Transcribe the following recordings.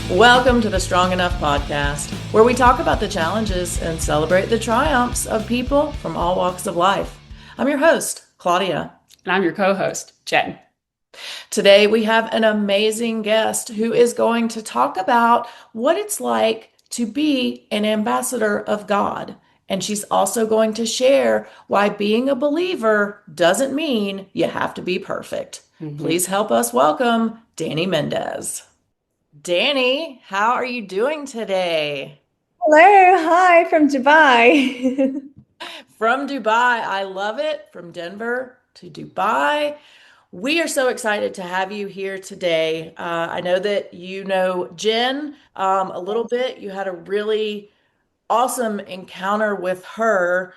Welcome to the Strong Enough podcast, where we talk about the challenges and celebrate the triumphs of people from all walks of life. I'm your host, Claudia. And I'm your co-host, Jen. Today, we have an amazing guest who is going to talk about what it's like to be an ambassador of God. And she's also going to share why being a believer doesn't mean you have to be perfect. Please help us welcome Dany Mendez. Dany, how are you doing today? Hello, hi from Dubai. From Dubai, I love it. From Denver to Dubai. We are so excited to have you here today. I know that you know Jen a little bit. You had a really awesome encounter with her.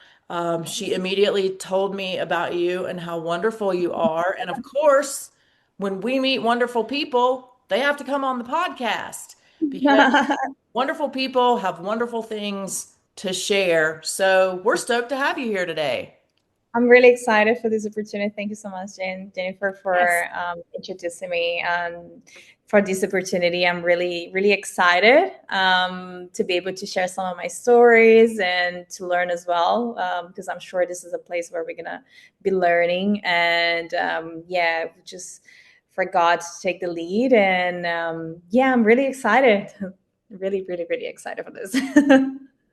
She immediately told me about you and how wonderful you are. And of course, when we meet wonderful people, they have to come on the podcast because wonderful people have wonderful things to share. So we're stoked to have you here today. I'm really excited for this opportunity. Thank you so much, Jennifer, for Yes. introducing me for this opportunity. I'm really, really excited to be able to share some of my stories and to learn as well, because I'm sure this is a place where we're going to be learning. And just for God to take the lead. And I'm really excited. Really, really, really excited for this.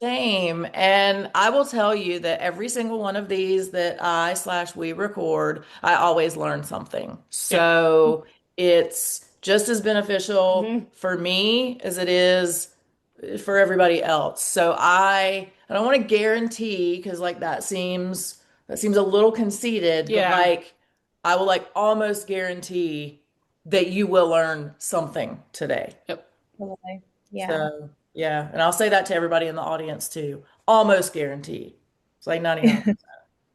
Same. And I will tell you that every single one of these that we record, I always learn something. So it's just as beneficial for me as it is for everybody else. So I don't want to guarantee because like that seems a little conceited, but Yeah. like I will like almost guarantee that you will learn something today. Yep. Yeah. So, yeah. And I'll say that to everybody in the audience too. Almost guaranteed. It's like 0.9.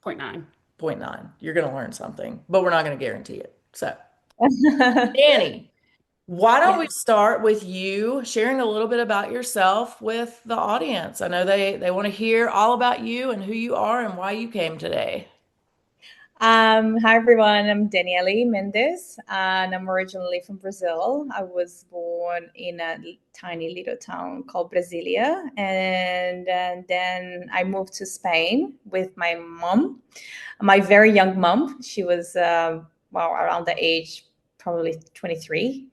99.9. You're going to learn something, but we're not going to guarantee it. So, Dany, why don't we start with you sharing a little bit about yourself with the audience? I know they want to hear all about you and who you are and why you came today. Hi everyone, I'm Danyelly Mendez and I'm originally from Brazil. I was born in a tiny little town called Brasilia, and then I moved to Spain with my mom, my very young mom. She was around the age probably 23.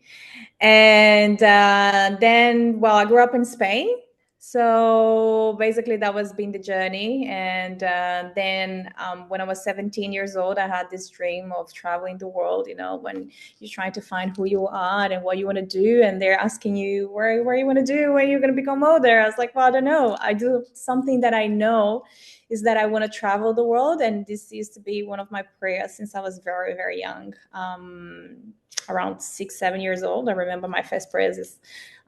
And then I grew up in Spain. So basically, that was been the journey. And then when I was 17 years old, I had this dream of traveling the world. You know, when you're trying to find who you are and what you want to do, and they're asking you where you want to do, when you're going to become older. I was like, well, I don't know. I do something that I know is that I want to travel the world, and this used to be one of my prayers since I was very, very young. Around 6, 7 years old, I remember my first prayers is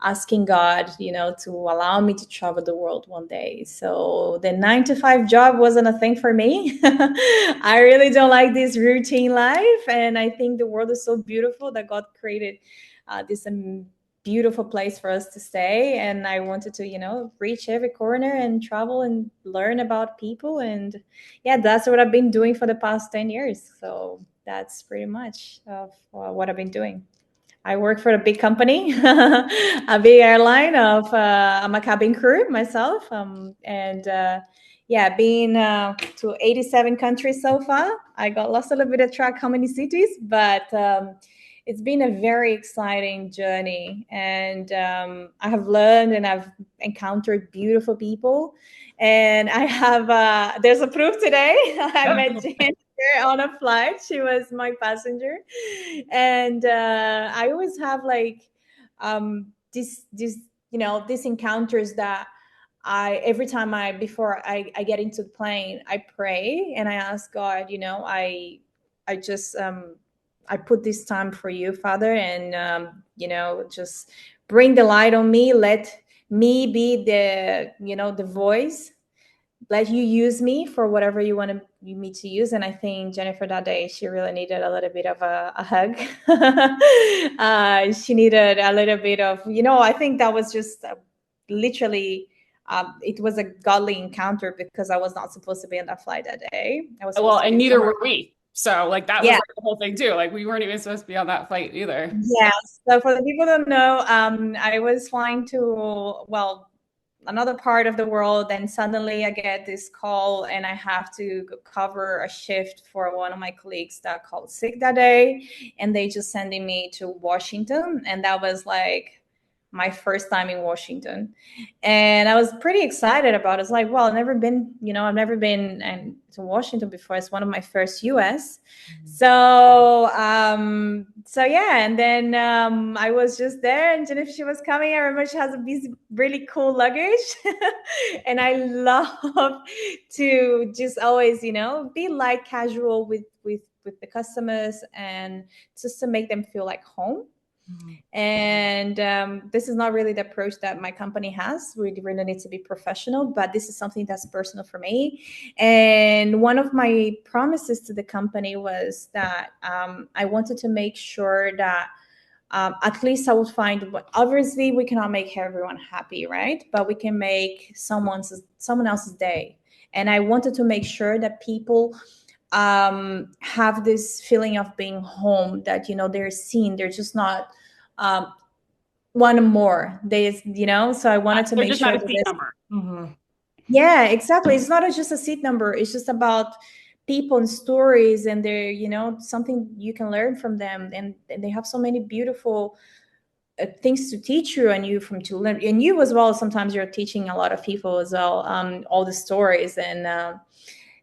asking God, to allow me to travel the world one day. So the 9 to 5 job wasn't a thing for me. I really don't like this routine life. And I think the world is so beautiful that God created this beautiful place for us to stay. And I wanted to, reach every corner and travel and learn about people. And yeah, that's what I've been doing for the past 10 years. So that's pretty much of what I've been doing. I work for a big company, a big airline. I'm a cabin crew myself, being to 87 countries so far. I got lost a little bit of track how many cities, but it's been a very exciting journey, and I have learned and I've encountered beautiful people, and I have there's a proof today. I met Jen on a flight. She was my passenger, and I always have like these encounters that I every time before I get into the plane, I pray and I ask God, I just I put this time for you, Father, and just bring the light on me. Let me be the voice. Let you use me for whatever you want me to use. And I think Jennifer that day, she really needed a little bit of a hug. She needed a little bit of, I think that was just literally, it was a godly encounter because I was not supposed to be on that flight that day. I was supposed Well, to and be neither somewhere. were we. So like that was Yeah. like the whole thing too. Like we weren't even supposed to be on that flight either. Yeah. So for the people who don't know, I was flying to, well, another part of the world, and suddenly I get this call and I have to cover a shift for one of my colleagues that called sick that day, and they just sending me to Washington, and that was like my first time in Washington, and I was pretty excited about it. It's like, well, I've never been to Washington before. It's one of my first US. So yeah, and then I was just there, and Jennifer, she was coming. I remember she has a piece of really cool luggage, and I love to just always, be light casual with the customers, and just to make them feel like home. And this is not really the approach that my company has. We really need to be professional, but this is something that's personal for me. And one of my promises to the company was that I wanted to make sure that at least I would find, obviously we cannot make everyone happy, right? But we can make someone else's day. And I wanted to make sure that people have this feeling of being home, that they're seen, they're just not one more. So I wanted to They're make just sure not a that seat this. number. Yeah, exactly. It's not just a seat number. It's just about people and stories, and they're, something you can learn from them, and they have so many beautiful things to teach you, and to learn, and you as well. Sometimes you're teaching a lot of people as well, all the stories,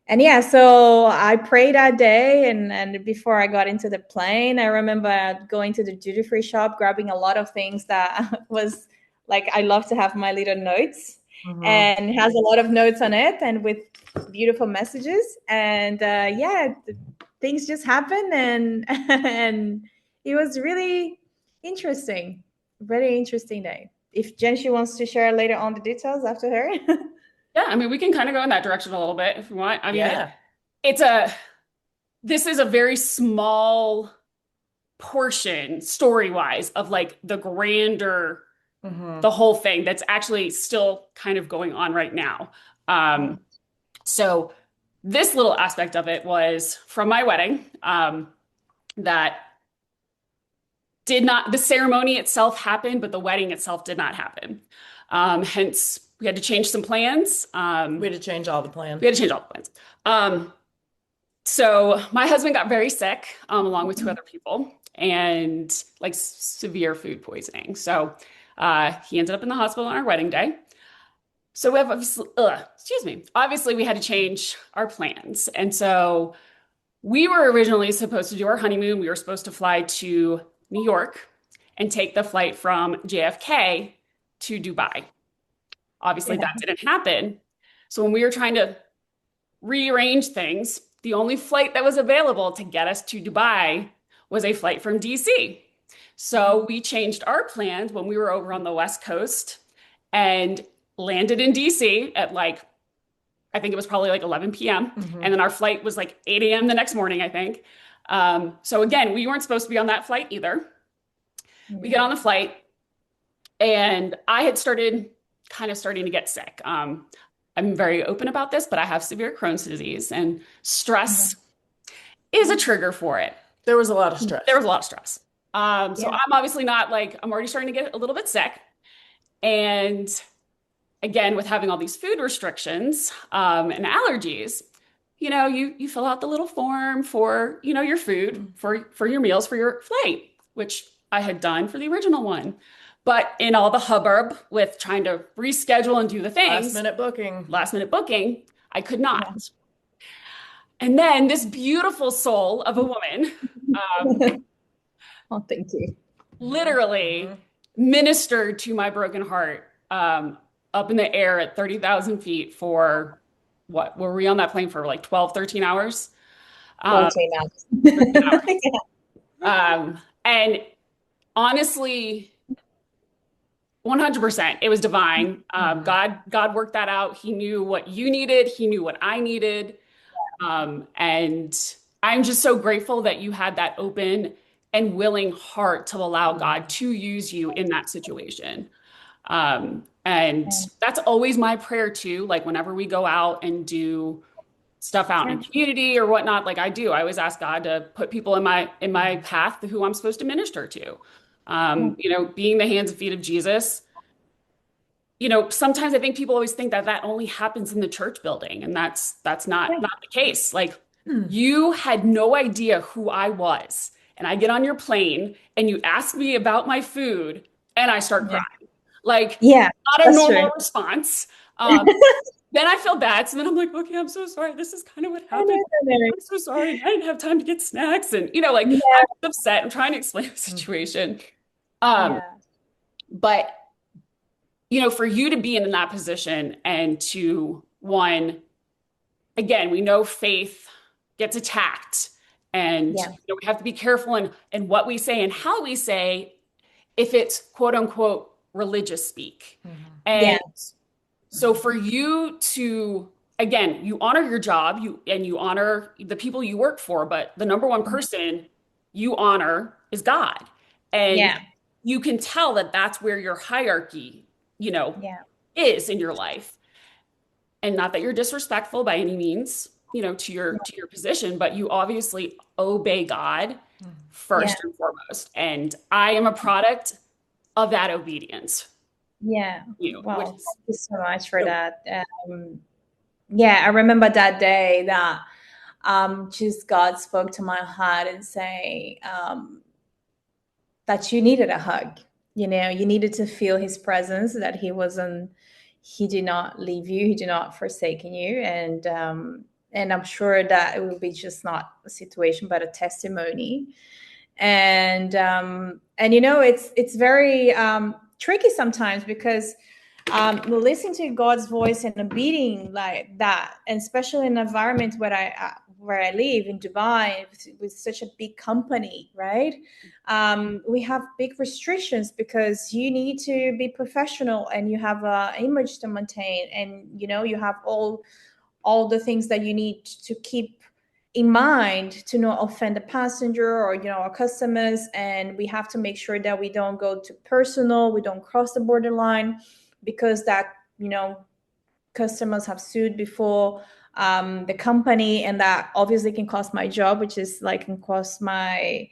and yeah, so I prayed that day, and before I got into the plane, I remember going to the duty free shop, grabbing a lot of things that was like, I love to have my little notes, and it has a lot of notes on it, and with beautiful messages, and yeah, things just happened, and and it was really interesting, very interesting day. If Jen, she wants to share later on the details after her. Yeah, I mean, we can kind of go in that direction a little bit if you want. I mean, Yeah. it's this is a very small portion story-wise of like the grander, Mm-hmm. the whole thing that's actually still kind of going on right now. So this little aspect of it was from my wedding, that did not, the ceremony itself happened, but the wedding itself did not happen. Hence, we had to change some plans. We had to change all the plan. We had to change all the plans. So my husband got very sick, along with two other people, and like severe food poisoning. So he ended up in the hospital on our wedding day. So we have obviously we had to change our plans. And so we were originally supposed to do our honeymoon. We were supposed to fly to New York and take the flight from JFK to Dubai. Obviously, Yeah. that didn't happen. So when we were trying to rearrange things, the only flight that was available to get us to Dubai was a flight from DC. So we changed our plans when we were over on the West Coast and landed in DC at like, I think it was probably like 11 p.m. And then our flight was like 8 a.m. the next morning, I think. So again, we weren't supposed to be on that flight either. We get on the flight, and I had starting to get sick. I'm very open about this, but I have severe Crohn's disease, and stress is a trigger for it. There was a lot of stress. There was a lot of stress. So Yeah. I'm obviously not like, I'm already starting to get a little bit sick. And again, with having all these food restrictions, and allergies, you fill out the little form for, your food, for your meals, for your flight, which I had done for the original one. But in all the hubbub with trying to reschedule and do the things, last minute booking, I could not. Yeah. And then this beautiful soul of a woman, Oh, thank you. literally ministered to my broken heart, up in the air at 30,000 feet for what? Were we on that plane for like 12, 13 hours? 14 hours. 13 hours. Yeah. And honestly, 100%, it was divine. God worked that out. He knew what you needed. He knew what I needed. And I'm just so grateful that you had that open and willing heart to allow God to use you in that situation. And that's always my prayer too. Like whenever we go out and do stuff out in Yeah. community or whatnot, like I do. I always ask God to put people in my path who I'm supposed to minister to. Yeah. You know, being the hands and feet of Jesus. You know, sometimes I think people always think that that only happens in the church building, and that's not the case. Like Hmm. you had no idea who I was, and I get on your plane and you ask me about my food, and I start Yeah. crying. Like Yeah, not a that's true. normal response. Um, then I feel bad. So then I'm like, okay, I'm so sorry. This is kind of what I happened. know, I know. I'm so sorry. I didn't have time to get snacks. And, you know, like Yeah, I'm upset. I'm trying to explain the situation. Um, yeah, but, you know, for you to be in that position and to, one, again, we know faith gets attacked. And yeah, you know, we have to be careful in what we say and how we say if it's quote unquote religious speak. Mhm. And yeah, so for you to, again, you honor your job, you honor the people you work for, but the number one person you honor is God. And yeah, you can tell that that's where your hierarchy, you know, yeah, is in your life. And not that you're disrespectful by any means, you know, to your position, but you obviously obey God yeah, first and foremost. And I am a product of that obedience, yeah. you know, which Well, is thank you so much for so that. Yeah, I remember that day that just God spoke to my heart and say that you needed a hug. You know, you needed to feel His presence. That He did not leave you. He did not forsaken you. And I'm sure that it will be just not a situation, but a testimony. And you know, it's very tricky sometimes because listening to God's voice and obeying like that, and especially in an environment where I live in Dubai with such a big company, right? We have big restrictions because you need to be professional and you have a image to maintain, and you know you have all the things that you need to keep in mind to not offend the passenger or you know our customers, and we have to make sure that we don't go too personal, we don't cross the borderline, because that you know customers have sued before the company, and that obviously can cost my job, which is like can cost my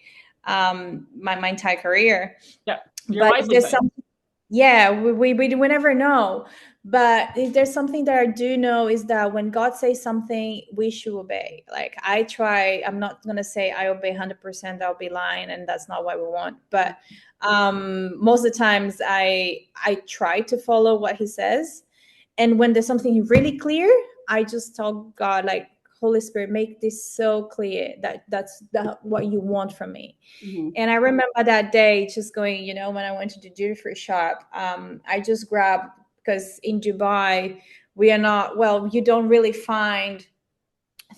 entire career. yeah, your But if there's livelihood. some, yeah, we never know. But if there's something that I do know is that when God says something, we should obey. Like I try, I'm not gonna say I obey 100%. I'll be lying, and that's not what we want. But most of the times, I try to follow what He says. And when there's something really clear, I just tell God, like, Holy Spirit, make this so clear that what you want from me. Mhm. And I remember that day just going, you know, when I went to the duty free shop, I just grabbed, because in Dubai, we are not, well, you don't really find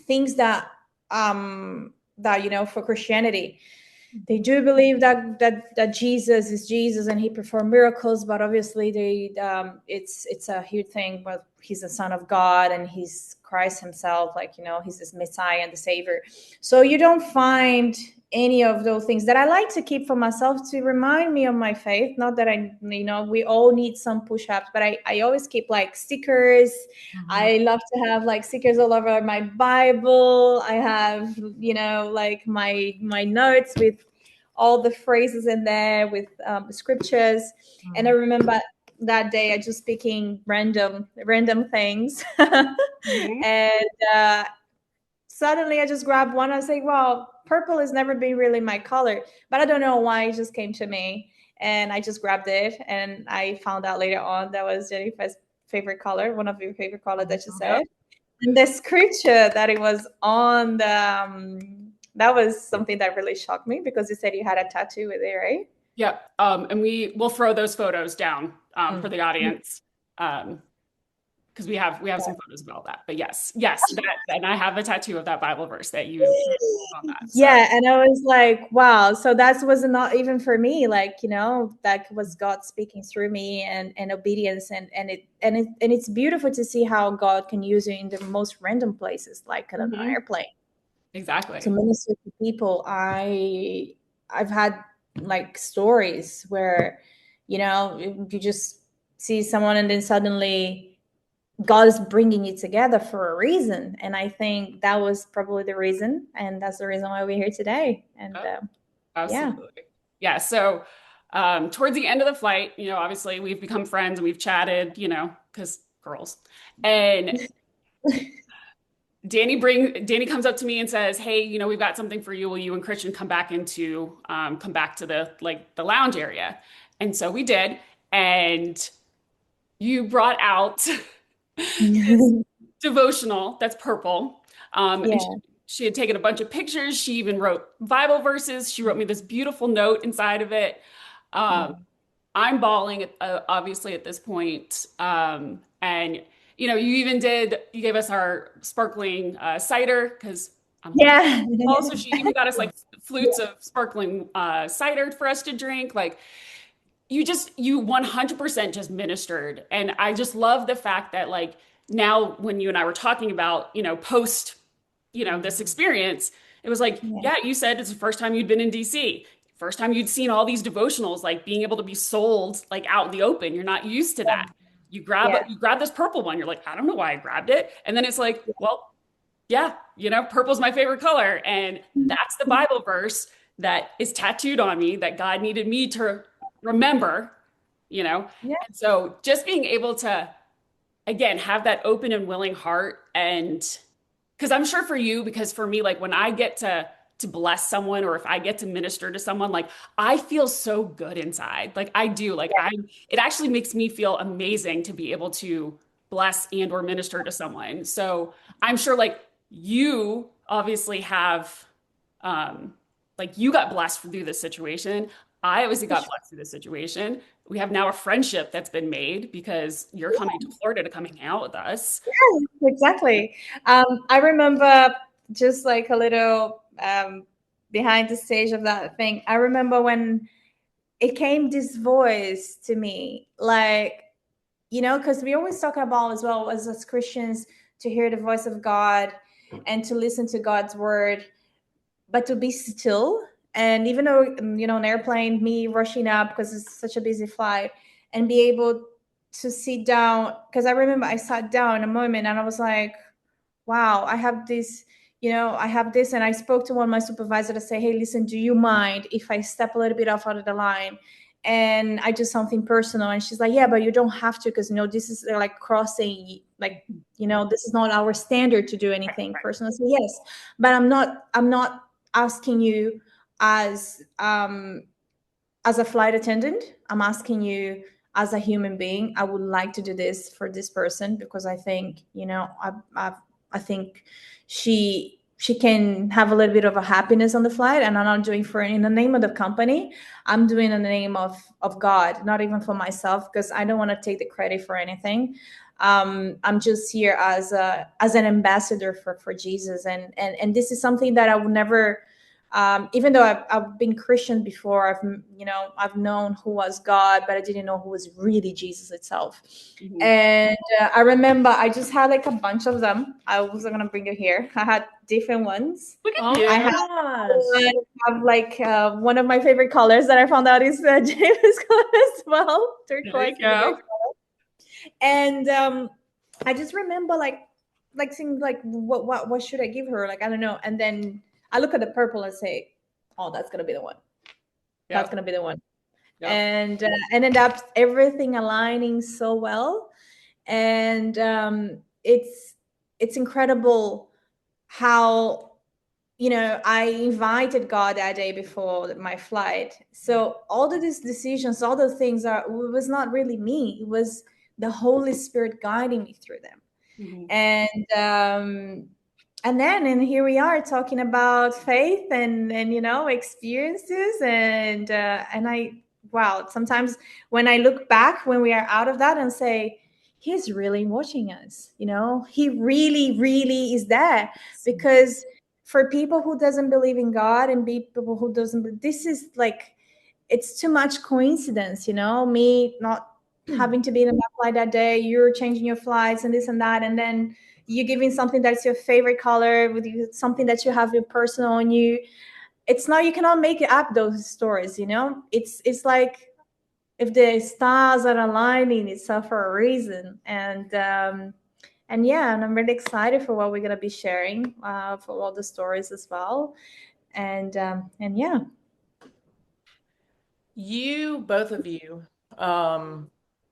things that, you know, for Christianity. They do believe that Jesus is Jesus and He performed miracles, but obviously it's a huge thing. But He's the Son of God and He's Christ Himself, like you know, He's this Messiah and the Savior. So you don't find any of those things that I like to keep for myself to remind me of my faith. Not that I, you know, we all need some push-ups, but I always keep like stickers. Mhm. I love to have like stickers all over my Bible. I have, you know, like my notes with all the phrases in there with scriptures. And I Mhm. remember that day I just speaking random things, Mhm. and suddenly I just grabbed one. I was like, well, purple has never been really my color, but I don't know why it just came to me. And I just grabbed it. And I found out later on that was Jennifer's favorite color, one of your favorite colors that you Yep. said. And the scripture that it was on that was something that really shocked me because you said you had a tattoo with it, right? Yep. And we will throw those photos down for Mhm. the audience. Because we have some photos of all that. But yes, that and I have a tattoo of that Bible verse that you on that. So Yeah, and I was like, wow, so that was not even for me, like, you know, that was God speaking through me, and obedience, and it's beautiful to see how God can use you in the most random places, like on an mhm, airplane, to exactly. minister to people. I've had like stories where, you know, you just see someone and then suddenly God is bringing you together for a reason. And I think that was probably the reason. And that's the reason why we're here today. And Oh, yeah. absolutely. Yeah. So towards the end of the flight, obviously we've become friends and we've chatted, because girls. And Dany comes up to me and says, "Hey, we've got something for you. Will you and Christian come back to the lounge area?" And so we did. And you brought out this devotional that's purple. And Yeah. she had taken a bunch of pictures. She even wrote Bible verses. She wrote me this beautiful note inside of it. Um, Yeah. I'm bawling, obviously, at this point. And you gave us our sparkling cider because I'm like, Yeah. also, she even got us like flutes of sparkling cider for us to drink. Like, you 100% just ministered. And I just love the fact that, like, now when you and I were talking about, post, this experience, it was like, Yeah. yeah, you said it's the first time you'd been in DC, first time you'd seen all these devotionals, like being able to be sold like out in the open. You're not used to that. Yeah. You grab this purple one. You're like, I don't know why I grabbed it. And then it's like, well, yeah, purple's my favorite color. And that's the Bible verse that is tattooed on me that God needed me to remember, you know? Yeah. And so just being able to, again, have that open and willing heart. And because I'm sure for you, because for me, like when I get to bless someone or if I get to minister to someone, like I feel so good inside. Like I do. It actually makes me feel amazing to be able to bless and or minister to someone. So I'm sure like you obviously have um like you got blessed through this situation. I obviously got blessed through this situation. We have now a friendship that's been made because you're coming to Florida to come hang out with us. Exactly. I remember just like a little behind the stage of that thing. I remember when it came this voice to me, like, because we always talk about as well as Christians to hear the voice of God and to listen to God's word, but to be still. And even though, an airplane, me rushing up because it's such a busy flight, and be able to sit down, because I remember I sat down in a moment and I was like, wow, I have this, I have this. And I spoke to one of my supervisors to say, hey, listen, do you mind if I step a little bit off out of the line and I do something personal? And she's like, yeah, but you don't have to, because, this is like crossing, like, this is not our standard to do anything personal. I said, yes, but I'm not asking you as a flight attendant. I'm asking you as a human being. I would like to do this for this person because I think, I think she can have a little bit of a happiness on the flight, and I'm not doing for in the name of the company. I'm doing in the name of God, not even for myself, because I don't want to take the credit for anything. I'm just here as an ambassador for Jesus, and this is something that I would never. Even though I've been Christian before, I've known who was God, but I didn't know who was really Jesus itself. Mhm. And I remember I just had like a bunch of them. I wasn't gonna bring it here. I had different ones. Look at Oh I my you. have gosh. like one of my favorite colors that I found out is James color as well. There Turquoise you is a great go. color. And I just remember like saying like what should I give her? Like I don't know. And then I look at the purple and say, oh, that's gonna be the one. That's Yep. gonna be the one. Yep. And ended up everything aligning so well. And it's incredible how I invited God that day before my flight. So all of these decisions, all the things it was not really me. It was the Holy Spirit guiding me through them. Mhm. And then here we are talking about faith and experiences, and I wow, sometimes when I look back when we are out of that and say, he's really watching us, he really really is there. Because for people who doesn't believe in God and people who doesn't, this is like, it's too much coincidence, me not having to be in a flight that day, you're changing your flights and this and that, and then you giving something that's your favorite color with something that you have your personal on you. It's not, you cannot make it up those stories. It's like if the stars are aligning, it's for a reason. And yeah, and I'm really excited for what we're gonna be sharing, for all the stories as well. And yeah. Both of you, um,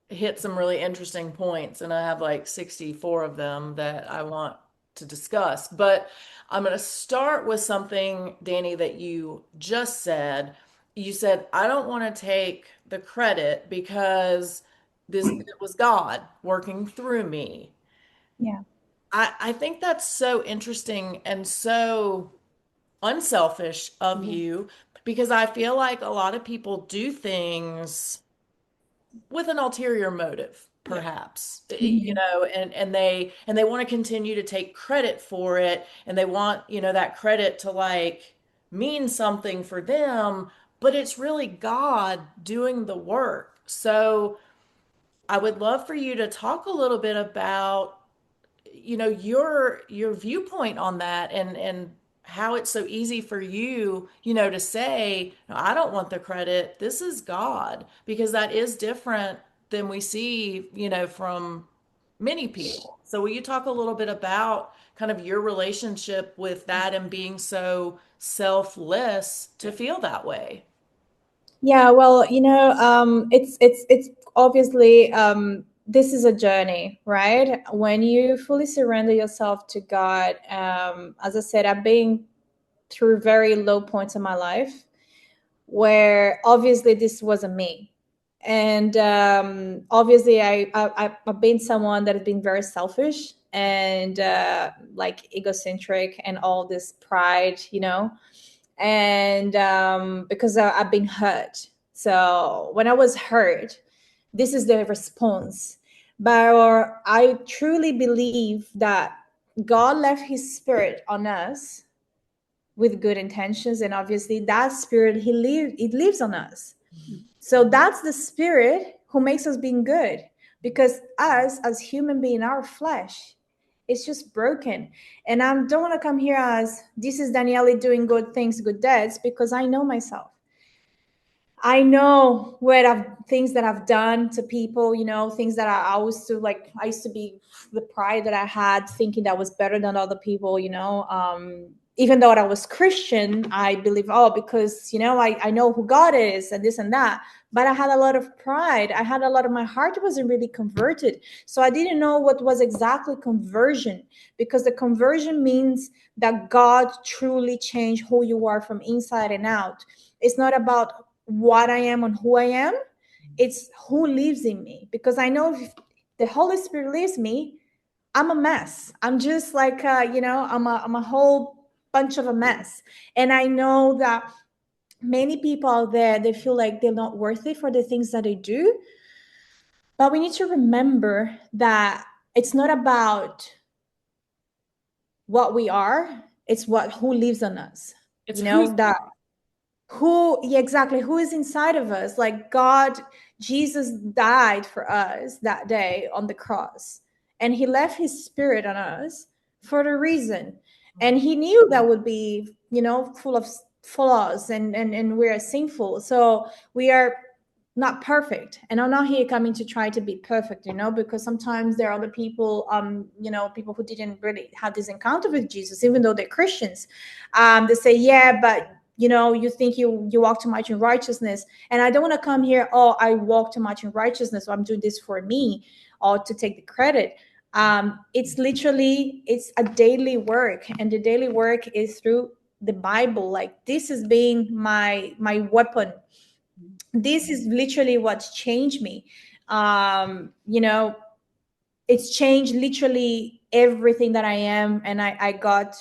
hit some really interesting points, and I have like 64 of them that I want to discuss. But I'm going to start with something, Dany, that you just said. You said, I don't want to take the credit because it was God working through me. Yeah. I think that's so interesting and so unselfish of Mhm. you because I feel like a lot of people do things with an ulterior motive, Yeah. perhaps, Mhm. and they want to continue to take credit for it, and they want, that credit to like mean something for them, but it's really God doing the work. So I would love for you to talk a little bit about your viewpoint on that, and how it's so easy for you, to say, "No, I don't want the credit, this is God," because that is different than we see, from many people. So will you talk a little bit about kind of your relationship with that and being so selfless to feel that way? Yeah, well, it's obviously, this is a journey, right? When you fully surrender yourself to God, as I said, I've been through very low points in my life where obviously this wasn't me. And obviously, I've been someone that has been very selfish and like egocentric and all this pride, and because I've been hurt. So when I was hurt, this is the response. But I truly believe that God left His Spirit on us with good intentions, and obviously that Spirit it lives on us. So that's the Spirit who makes us being good, because us as human being, our flesh, it's just broken. And I don't want to come here as this is Danyelly doing good things, good deeds, because I know myself. I know what things that I've done to people, things that I used to like. I used to be the pride that I had, thinking that was better than other people, even though I was Christian, I believe, oh, because, I know who God is and this and that. But I had a lot of pride. I had a lot of my heart wasn't really converted. So I didn't know what was exactly conversion, because the conversion means that God truly changed who you are from inside and out. It's not about what I am and who I am. It's who lives in me. Because I know if the Holy Spirit lives in me, I'm a mess. I'm just like, I'm a whole bunch of a mess. And I know that many people out there, they feel like they're not worthy for the things that they do. But we need to remember that it's not about what we are, it's who lives on us. It's You who's know, that yeah, exactly, who is inside of us. Like God, Jesus died for us that day on the cross, and He left His Spirit on us for a reason. And He knew that would be, full of flaws, and we're sinful, so we are not perfect. And I'm not here coming to try to be perfect, because sometimes there are other people, people who didn't really have this encounter with Jesus, even though they're Christians. They say, yeah, but you think you walk too much in righteousness. And I don't want to come here, oh, I walk too much in righteousness, so I'm doing this for me, or to take the credit. It's literally, it's a daily work, and the daily work is through the Bible. Like, this has been my weapon. This is literally what's changed me. It's changed literally everything that I am. And I got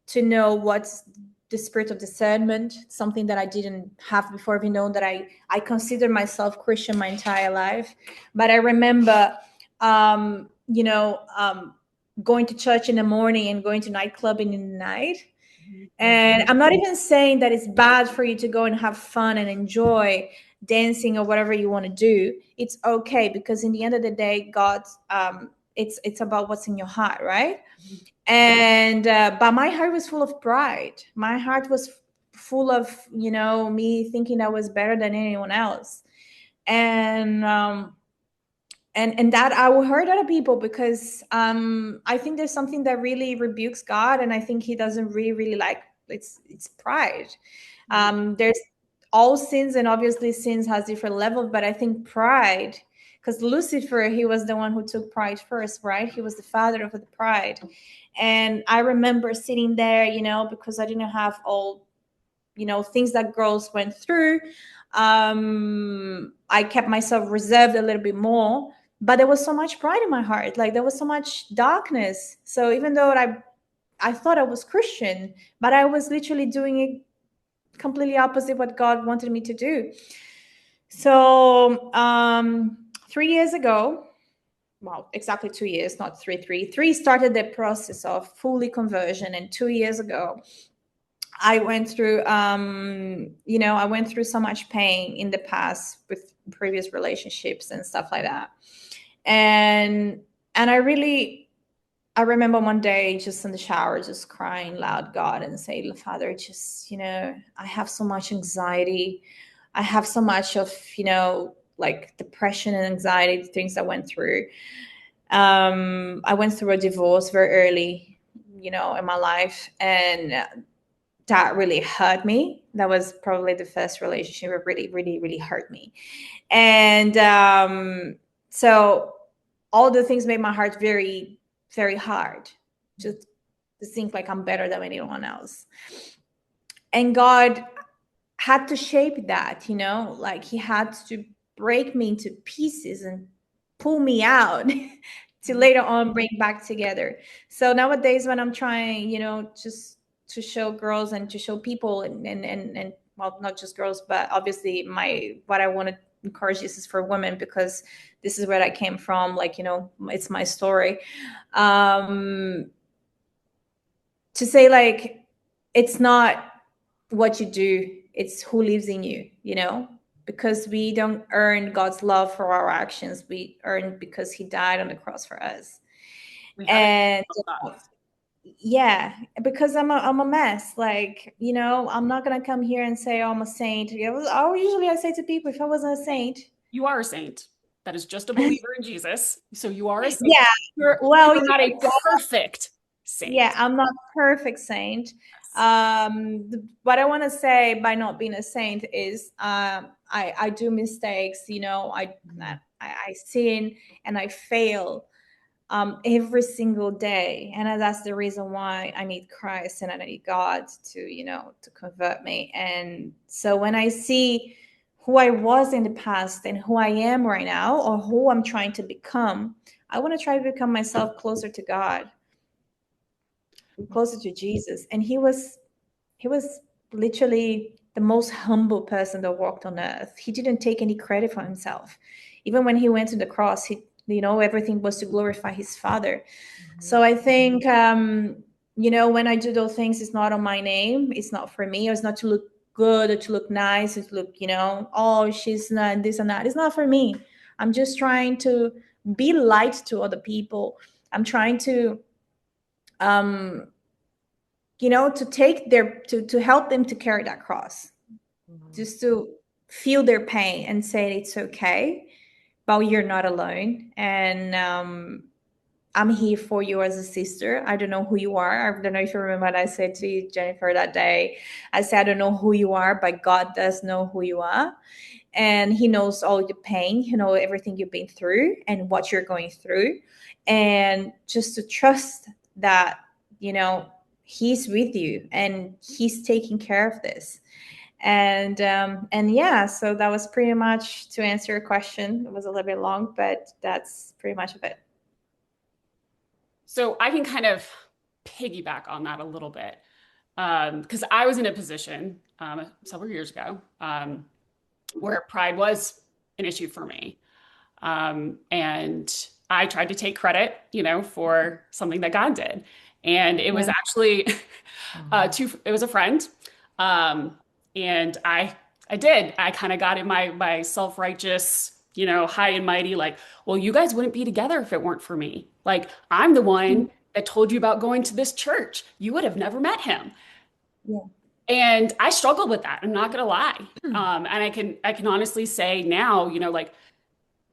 to know what's the spirit of discernment, something that I didn't have before. You know, that I consider myself Christian my entire life. But I remember, going to church in the morning and going to nightclubbing in the night. And I'm not even saying that it's bad for you to go and have fun and enjoy dancing or whatever you want to do. It's okay, because in the end of the day, God, it's about what's in your heart, right? And but my heart was full of pride. My heart was full of, me thinking I was better than anyone else. And and that I will hurt other people because I think there's something that really rebukes God, and I think He doesn't really like it's pride. There's all sins, and obviously sins has different levels, but I think pride, because Lucifer, he was the one who took pride first, right? He was the father of the pride. And I remember sitting there, because I didn't have all, things that girls went through. I kept myself reserved a little bit more, but there was so much pride in my heart. Like there was so much darkness. So even though I thought I was Christian, but I was literally doing it completely opposite what God wanted me to do. So 3 years ago, well, exactly 2 years, not three started the process of fully conversion. And 2 years ago, I went through, I went through so much pain in the past with previous relationships and stuff like that. And I remember one day just in the shower, just crying loud God and say, Father, just, I have so much anxiety. I have so much of, like depression and anxiety, the things I went through. I went through a divorce very early, in my life. And that really hurt me. That was probably the first relationship that really, really, really hurt me. And so all the things made my heart very, very hard. Just to think like I'm better than anyone else. And God had to shape that, like He had to break me into pieces and pull me out to later on bring back together. So nowadays when I'm trying, just to show girls and to show people and well, not just girls, but obviously what I want to encourage this is for women, because this is where I came from. Like, it's my story. To say like, it's not what you do, it's who lives in you, because we don't earn God's love for our actions. We earn because He died on the cross for us. And yeah, because I'm a mess. Like, I'm not gonna come here and say, oh, I'm a saint. Usually I say to people, if I wasn't a saint. You are a saint. That is just a believer in Jesus. So you are a saint. Yeah. Well, you're not a perfect saint. Yeah, I'm not a perfect saint. What I want to say by not being a saint is I do mistakes. I sin and I fail every single day, and that's the reason why I need Christ and I need God to convert me. And so when I see who I was in the past and who I am right now, or who I'm trying to become, I want to try to become myself closer to God, closer to Jesus. And he was literally the most humble person that walked on earth. He didn't take any credit for himself. Even when He went to the cross, everything was to glorify His Father. So I think, when I do those things, it's not on my name. It's not for me. Or it's not to look good or to look nice. It's look, oh, she's not this and that. It's not for me. I'm just trying to be light to other people. I'm trying to, to take to help them to carry that cross, just to feel their pain and say it's okay, but you're not alone. And I'm here for you as a sister. I don't know who you are. I don't know if you remember what I said to you, Jennifer, that day. I said, I don't know who you are, but God does know who you are. And He knows all your pain. He knows everything you've been through and what you're going through. And just to trust that, He's with you and He's taking care of this. And yeah, so that was pretty much to answer your question. It was a little bit long, but that's pretty much of it. So I can kind of piggyback on that a little bit, because I was in a position several years ago where pride was an issue for me. And I tried to take credit, for something that God did. And it was actually it was a friend. And I kind of got in my self-righteous, high and mighty, like, well, you guys wouldn't be together if it weren't for me. Like, I'm the one that told you about going to this church. You would have never met him. Yeah. And I struggled with that. I'm not gonna lie. And I can honestly say now, like,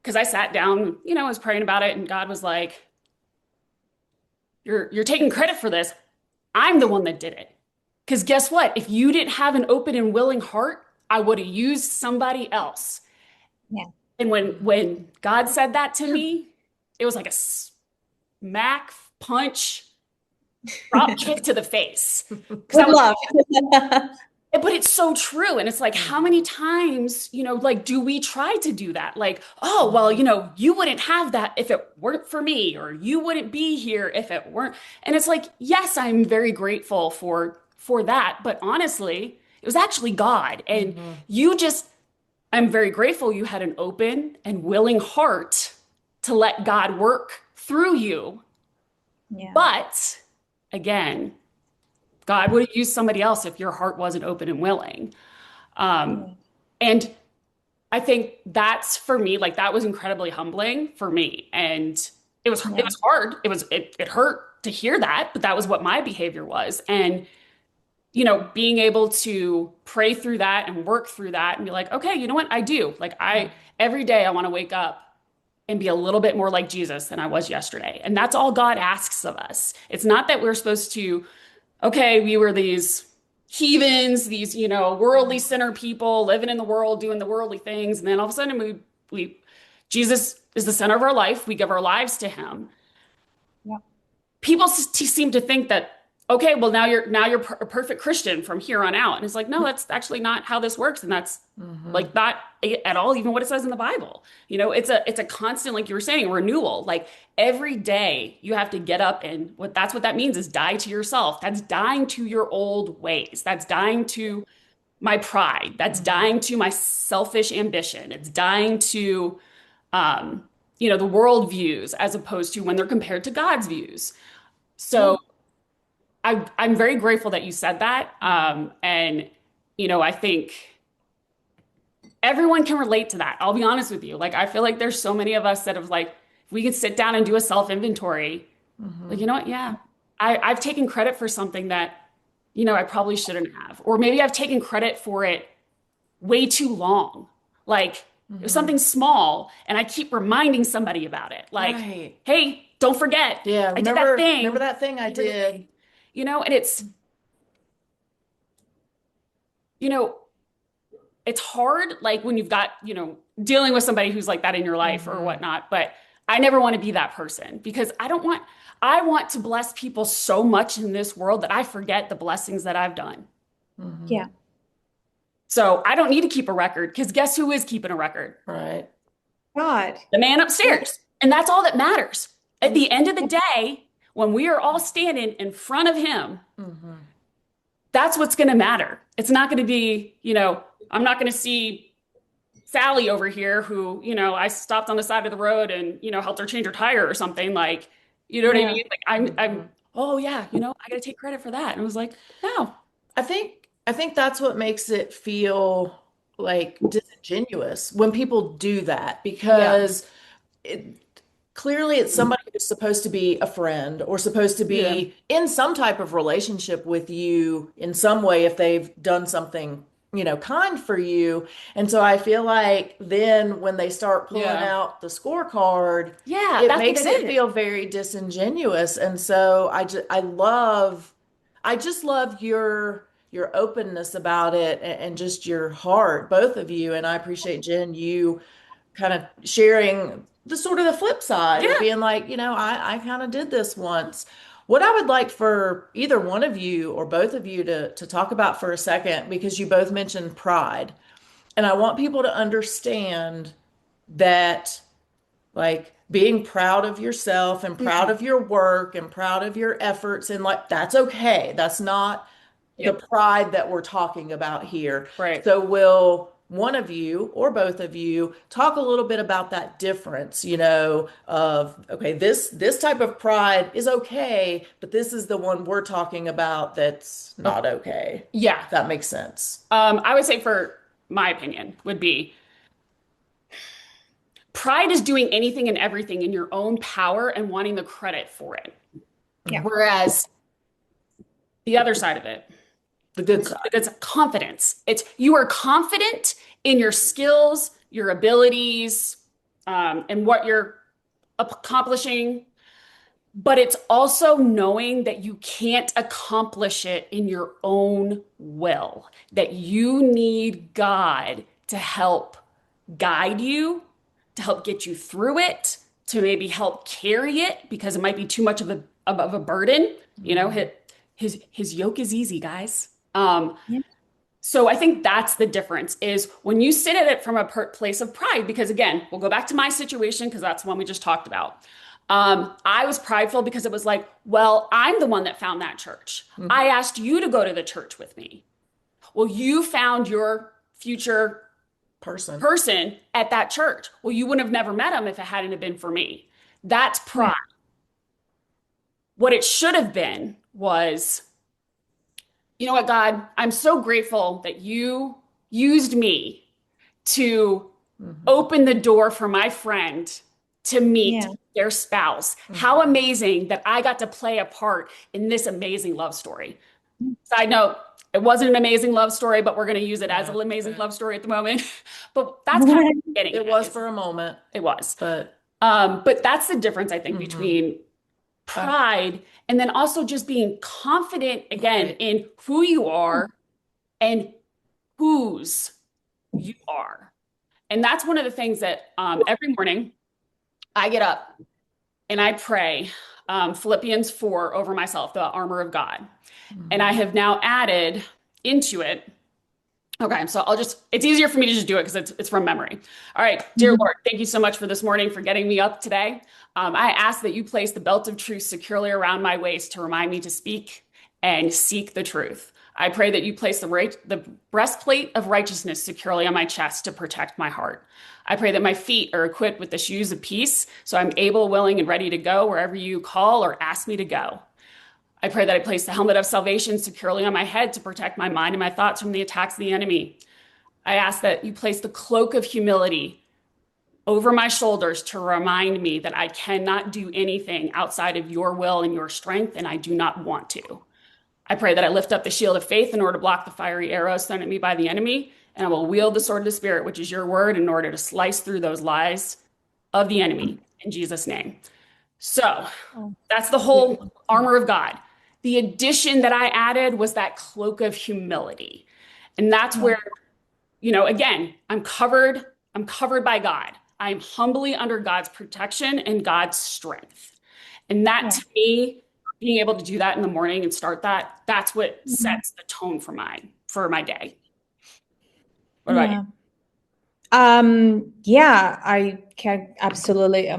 because I sat down, I was praying about it, and God was like, you're taking credit for this. I'm the one that did it. Because guess what? If you didn't have an open and willing heart, I would have used somebody else. Yeah. And when God said that to me, it was like a smack punch, drop kick to the face. Because I With was, love. but it's so true. And it's like, how many times, like, do we try to do that? Like, oh, well, you wouldn't have that if it weren't for me, or you wouldn't be here if it weren't. And it's like, yes, I'm very grateful for that. But honestly, it was actually God. And you just, I'm very grateful you had an open and willing heart to let God work through you. Yeah. But again, God would have used somebody else if your heart wasn't open and willing. Um, and I think that's for me, like that was incredibly humbling for me. And it Yeah. was hard. It hurt to hear that, but that was what my behavior was. And being able to pray through that and work through that and be like, okay, you know what? I do. Like every day I want to wake up and be a little bit more like Jesus than I was yesterday. And that's all God asks of us. It's not that we're supposed to, okay, we were these heathens, these, worldly sinner people living in the world, doing the worldly things. And then all of a sudden Jesus is the center of our life. We give our lives to him. Yeah. People seem to think that, okay, well, now you're a perfect Christian from here on out. And it's like, no, that's actually not how this works. And that's like not at all even what it says in the Bible. It's a constant, like you were saying, renewal. Like every day you have to get up, and that's what that means is die to yourself. That's dying to your old ways. That's dying to my pride. That's dying to my selfish ambition. It's dying to the world views as opposed to when they're compared to God's views. So I'm very grateful that you said that. And I think everyone can relate to that. I'll be honest with you. Like, I feel like there's so many of us that have like, if we could sit down and do a self-inventory, like, you know what? Yeah, I've taken credit for something that, I probably shouldn't have. Or maybe I've taken credit for it way too long. Like, it was something small, and I keep reminding somebody about it. Like, Right. hey, don't forget. Yeah, I did that thing. remember that thing I did. And you know, it's hard, like when you've got, dealing with somebody who's like that in your life or whatnot. But I never want to be that person because I want to bless people so much in this world that I forget the blessings that I've done. Yeah. So I don't need to keep a record because guess who is keeping a record? Right. God. The man upstairs. And that's all that matters. At the end of the day, when we are all standing in front of him, that's what's going to matter. It's not going to be, I'm not going to see Sally over here who, I stopped on the side of the road and, helped her change her tire or something like, you know what I mean? Like oh yeah, I got to take credit for that. And I was like, no. I think that's what makes it feel like disingenuous when people do that because it, clearly it's somebody who's supposed to be a friend or supposed to Yeah. be in some type of relationship with you in some way if they've done something, kind for you. And so I feel like then when they start pulling Yeah. out the scorecard, Yeah, it that's makes it it. feel very disingenuous. And so I just love your openness about it and just your heart, both of you. And I appreciate Jen, you kind of sharing the sort of the flip side of Yeah. being like, I kind of did this once. What I would like for either one of you or both of you to talk about for a second, because you both mentioned pride. And I want people to understand that like being proud of yourself and proud of your work and proud of your efforts and like that's okay. That's not the Yep. pride that we're talking about here. Right. So will one of you or both of you talk a little bit about that difference, of okay, this type of pride is okay, but this is the one we're talking about that's not okay. Yeah. If that makes sense. I would say for my opinion would be pride is doing anything and everything in your own power and wanting the credit for it. Yeah. Whereas the other side of it, The good side. it's confidence. It's you are confident in your skills, your abilities, and what you're accomplishing, but it's also knowing that you can't accomplish it in your own will, that you need God to help guide you, to help get you through it, to maybe help carry it because it might be too much of a burden. You know, his yoke is easy, guys. Yeah. So I think that's the difference is when you sit at it from a place of pride, because again, we'll go back to my situation because that's the one we just talked about. I was prideful because it was like, well, I'm the one that found that church. I asked you to go to the church with me. Well, you found your future person at that church. Well, you wouldn't have never met him if it hadn't have been for me. That's Yeah. pride. What it should have been was, you know what, God, I'm so grateful that you used me to open the door for my friend to meet Yeah. their spouse. How amazing that I got to play a part in this amazing love story. Side note, it wasn't an amazing love story, but we're going to use it as an amazing love story at the moment. But that's kind of getting It was for a moment. It was. But But that's the difference, I think, between pride and then also just being confident again in who you are and whose you are. And that's one of the things that every morning I get up and I pray Philippians 4 over myself, the armor of God. And I have now added into it. Okay, so it's easier for me to just do it because it's from memory. All right, dear Lord, thank you so much for this morning, for getting me up today. I ask that you place the belt of truth securely around my waist to remind me to speak and seek the truth. I pray that you place the breastplate of righteousness securely on my chest to protect my heart. I pray that my feet are equipped with the shoes of peace, so I'm able, willing, and ready to go wherever you call or ask me to go. I pray that I place the helmet of salvation securely on my head to protect my mind and my thoughts from the attacks of the enemy. I ask that you place the cloak of humility over my shoulders to remind me that I cannot do anything outside of your will and your strength, and I do not want to. I pray that I lift up the shield of faith in order to block the fiery arrows sent at me by the enemy, and I will wield the sword of the Spirit, which is your word, in order to slice through those lies of the enemy in Jesus' name. So that's the whole armor of God. The addition that I added was that cloak of humility. And that's where, again, I'm covered by God. I'm humbly under God's protection and God's strength. And that to me, being able to do that in the morning and start that's what sets the tone for my day. What about you? Yeah, I can absolutely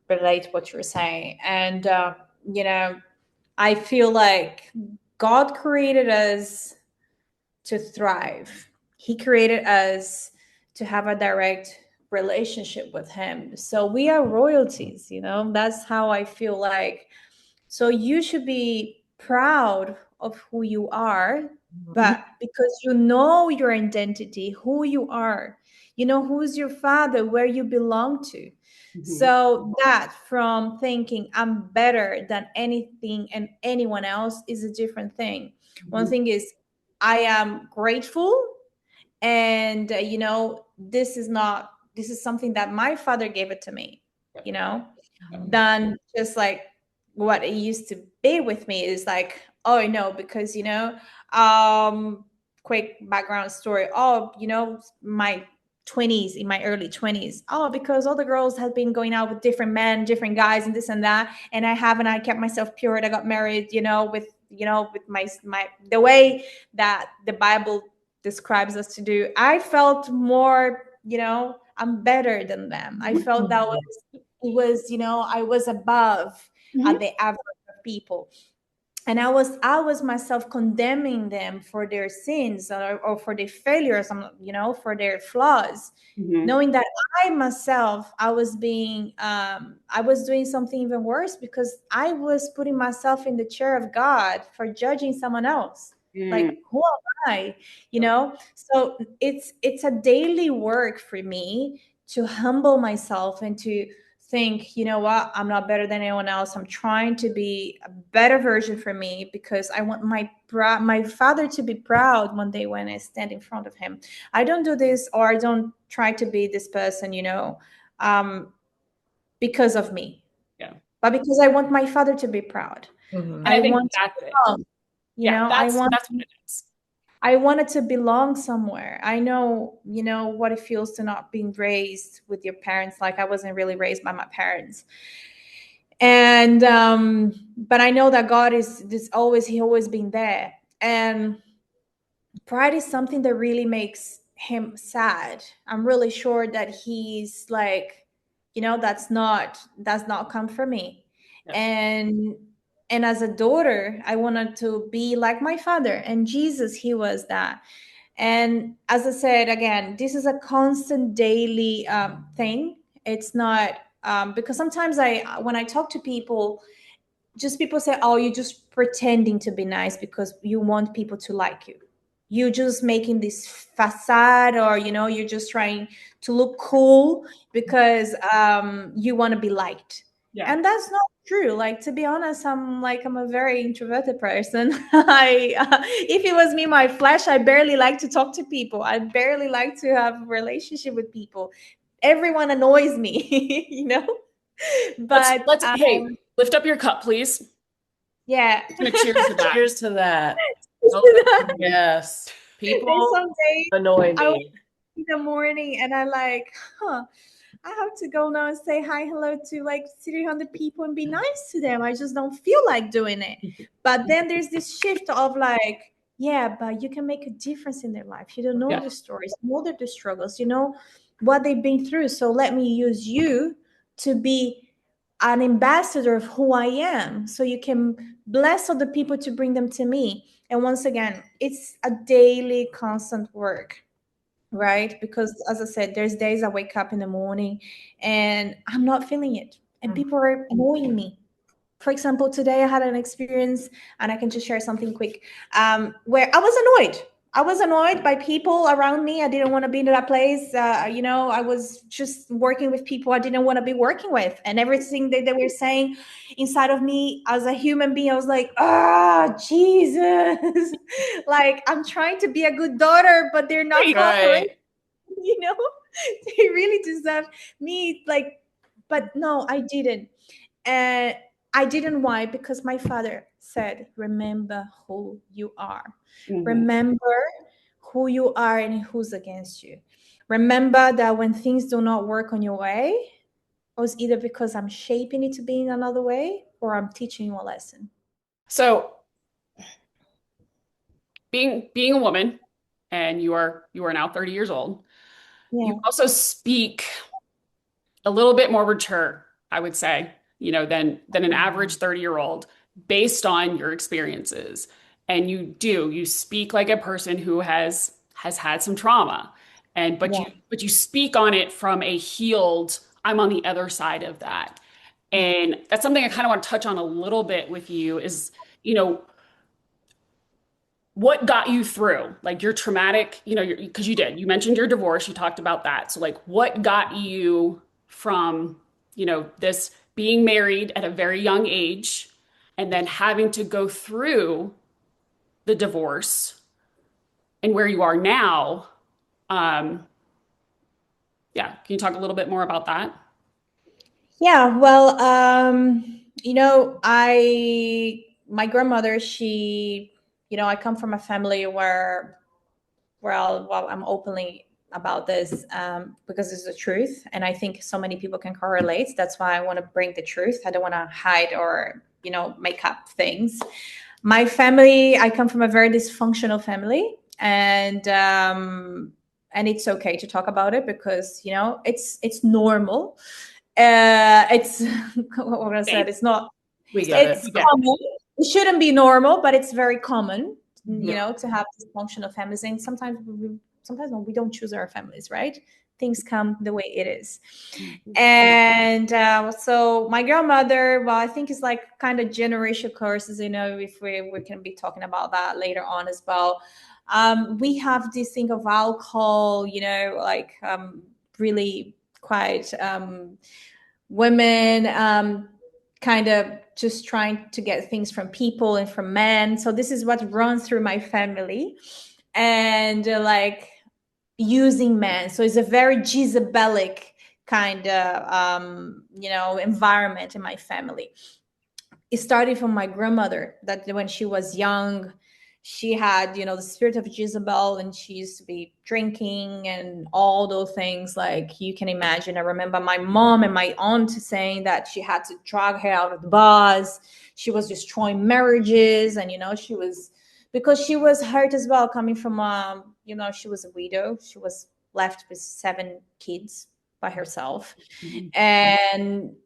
relate what you're saying. And I feel like God created us to thrive. He created us to have a direct relationship with him. So we are royalties, That's how I feel like. So you should be proud of who you are, but because you know your identity, who you are, who's your father, where you belong to. So that from thinking I'm better than anything and anyone else is a different thing. One thing is I am grateful, and this is something that my father gave it to me, than just like what it used to be with me is like, oh no, because quick background story. Oh, my 20s, in my early 20s. Oh, because all the girls have been going out with different men, different guys, and this and that, and I haven't. I kept myself pure. And I got married, with my the way that the Bible describes us to do. I felt more, I'm better than them. I felt that I was above the average of people. And I was myself condemning them for their sins, or for their failures, for their flaws, knowing that I myself, I was doing something even worse, because I was putting myself in the chair of God for judging someone else. Like, who am I? So it's a daily work for me to humble myself and to think, you know what, I'm not better than anyone else. I'm trying to be a better version for me, because I want my father to be proud one day when I stand in front of him. I don't do this, or I don't try to be this person, because of me, Yeah. but because I want my father to be proud. Mhm. And I I think want to that's it. belong, Yeah, that's what it is. I wanted to belong somewhere. I know, what it feels to not being raised with your parents. Like I wasn't really raised by my parents. And but I know that God is this always, he always been there. And pride is something that really makes him sad. I'm really sure that he's like, that's not come from me. Yeah. And as a daughter, I wanted to be like my father, and Jesus, he was that. And as I said, again, this is a constant daily thing. It's not because sometimes when I talk to people, just people say, oh, you're just pretending to be nice because you want people to like you. You're just making this facade, or you're just trying to look cool because you want to be liked. Yeah. And that's not true. Like, to be honest, I'm a very introverted person. If it was me, my flesh, I barely like to talk to people. I barely like to have a relationship with people. Everyone annoys me, but Let's hey, lift up your cup, please. yeah. I'm gonna cheers to that. Cheers to that. Oh, Yes. There's People some days annoy I wake me. up in the morning and I like, I have to go now and say hi, hello to like 300 people and be nice to them. I just don't feel like doing it. But then there's this shift of like, yeah, but you can make a difference in their life. You don't know Yeah. their stories, you know their struggles, you know what they've been through. So let me use you to be an ambassador of who I am, so you can bless other people to bring them to me. And once again, it's a daily, constant work, right? Because as I said, there's days I wake up in the morning and I'm not feeling it, and people are annoying me. For example, today I had an experience, and I can just share something quick, where I was annoyed. I was annoyed by people around me. I didn't want to be in that place. I was just working with people I didn't want to be working with. And everything that they were saying inside of me as a human being, I was like, Jesus. Like, I'm trying to be a good daughter, but they're not cooperating. Right. You know, they really deserve me. Like, but no, I didn't. And I didn't. Why? Because my father said, remember who you are. Mhm. Remember who you are and who's against you. Remember that when things do not work on your way, it was either because I'm shaping it to be in another way, or I'm teaching you a lesson. So being a woman, and you are now 30 years old, you Yeah. also speak a little bit more mature, I would say, than an average 30-year-old based on your experiences. And you speak like a person who has had some trauma. And but you Yeah. but you speak on it from a healed, I'm on the other side of that. And that's something I kind of want to touch on a little bit with you is, you know, what got you through like your traumatic, because you mentioned your divorce, you talked about that. So like what got you from, this being married at a very young age and then having to go through the divorce and where you are now? Um, yeah, can you talk a little bit more about that? Yeah. Well, my grandmother, she, I come from a family well, I'm openly about this because it's the truth. And I think so many people can correlate. That's why I want to bring the truth. I don't want to hide or, make up things. My family, I come from a very dysfunctional family. And it's okay to talk about it because, it's normal. It's what I said, Thanks. it's not, We get it. it's You get it. common. It shouldn't be normal, but it's very common, Mhm. to have dysfunctional families. And sometimes when we don't choose our families, right? Things come the way it is. And so my grandmother, well, I think it's like kind of generational curses, if we can be talking about that later on as well. We have this thing of alcohol, like really quite women kind of just trying to get things from people and from men. So this is what runs through my family. And like using men. So it's a very Jezebelic kind of environment in my family. It started from my grandmother, that when she was young, she had, the spirit of Jezebel, and she used to be drinking and all those things, like you can imagine. I remember my mom and my aunt saying that she had to drag her out of the bars. She was destroying marriages, and she was, because she was hurt as well, coming from she was a widow. She was left with 7 kids by herself. Mhm.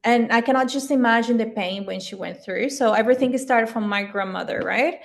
And I cannot just imagine the pain when she went through. So everything started from my grandmother, right?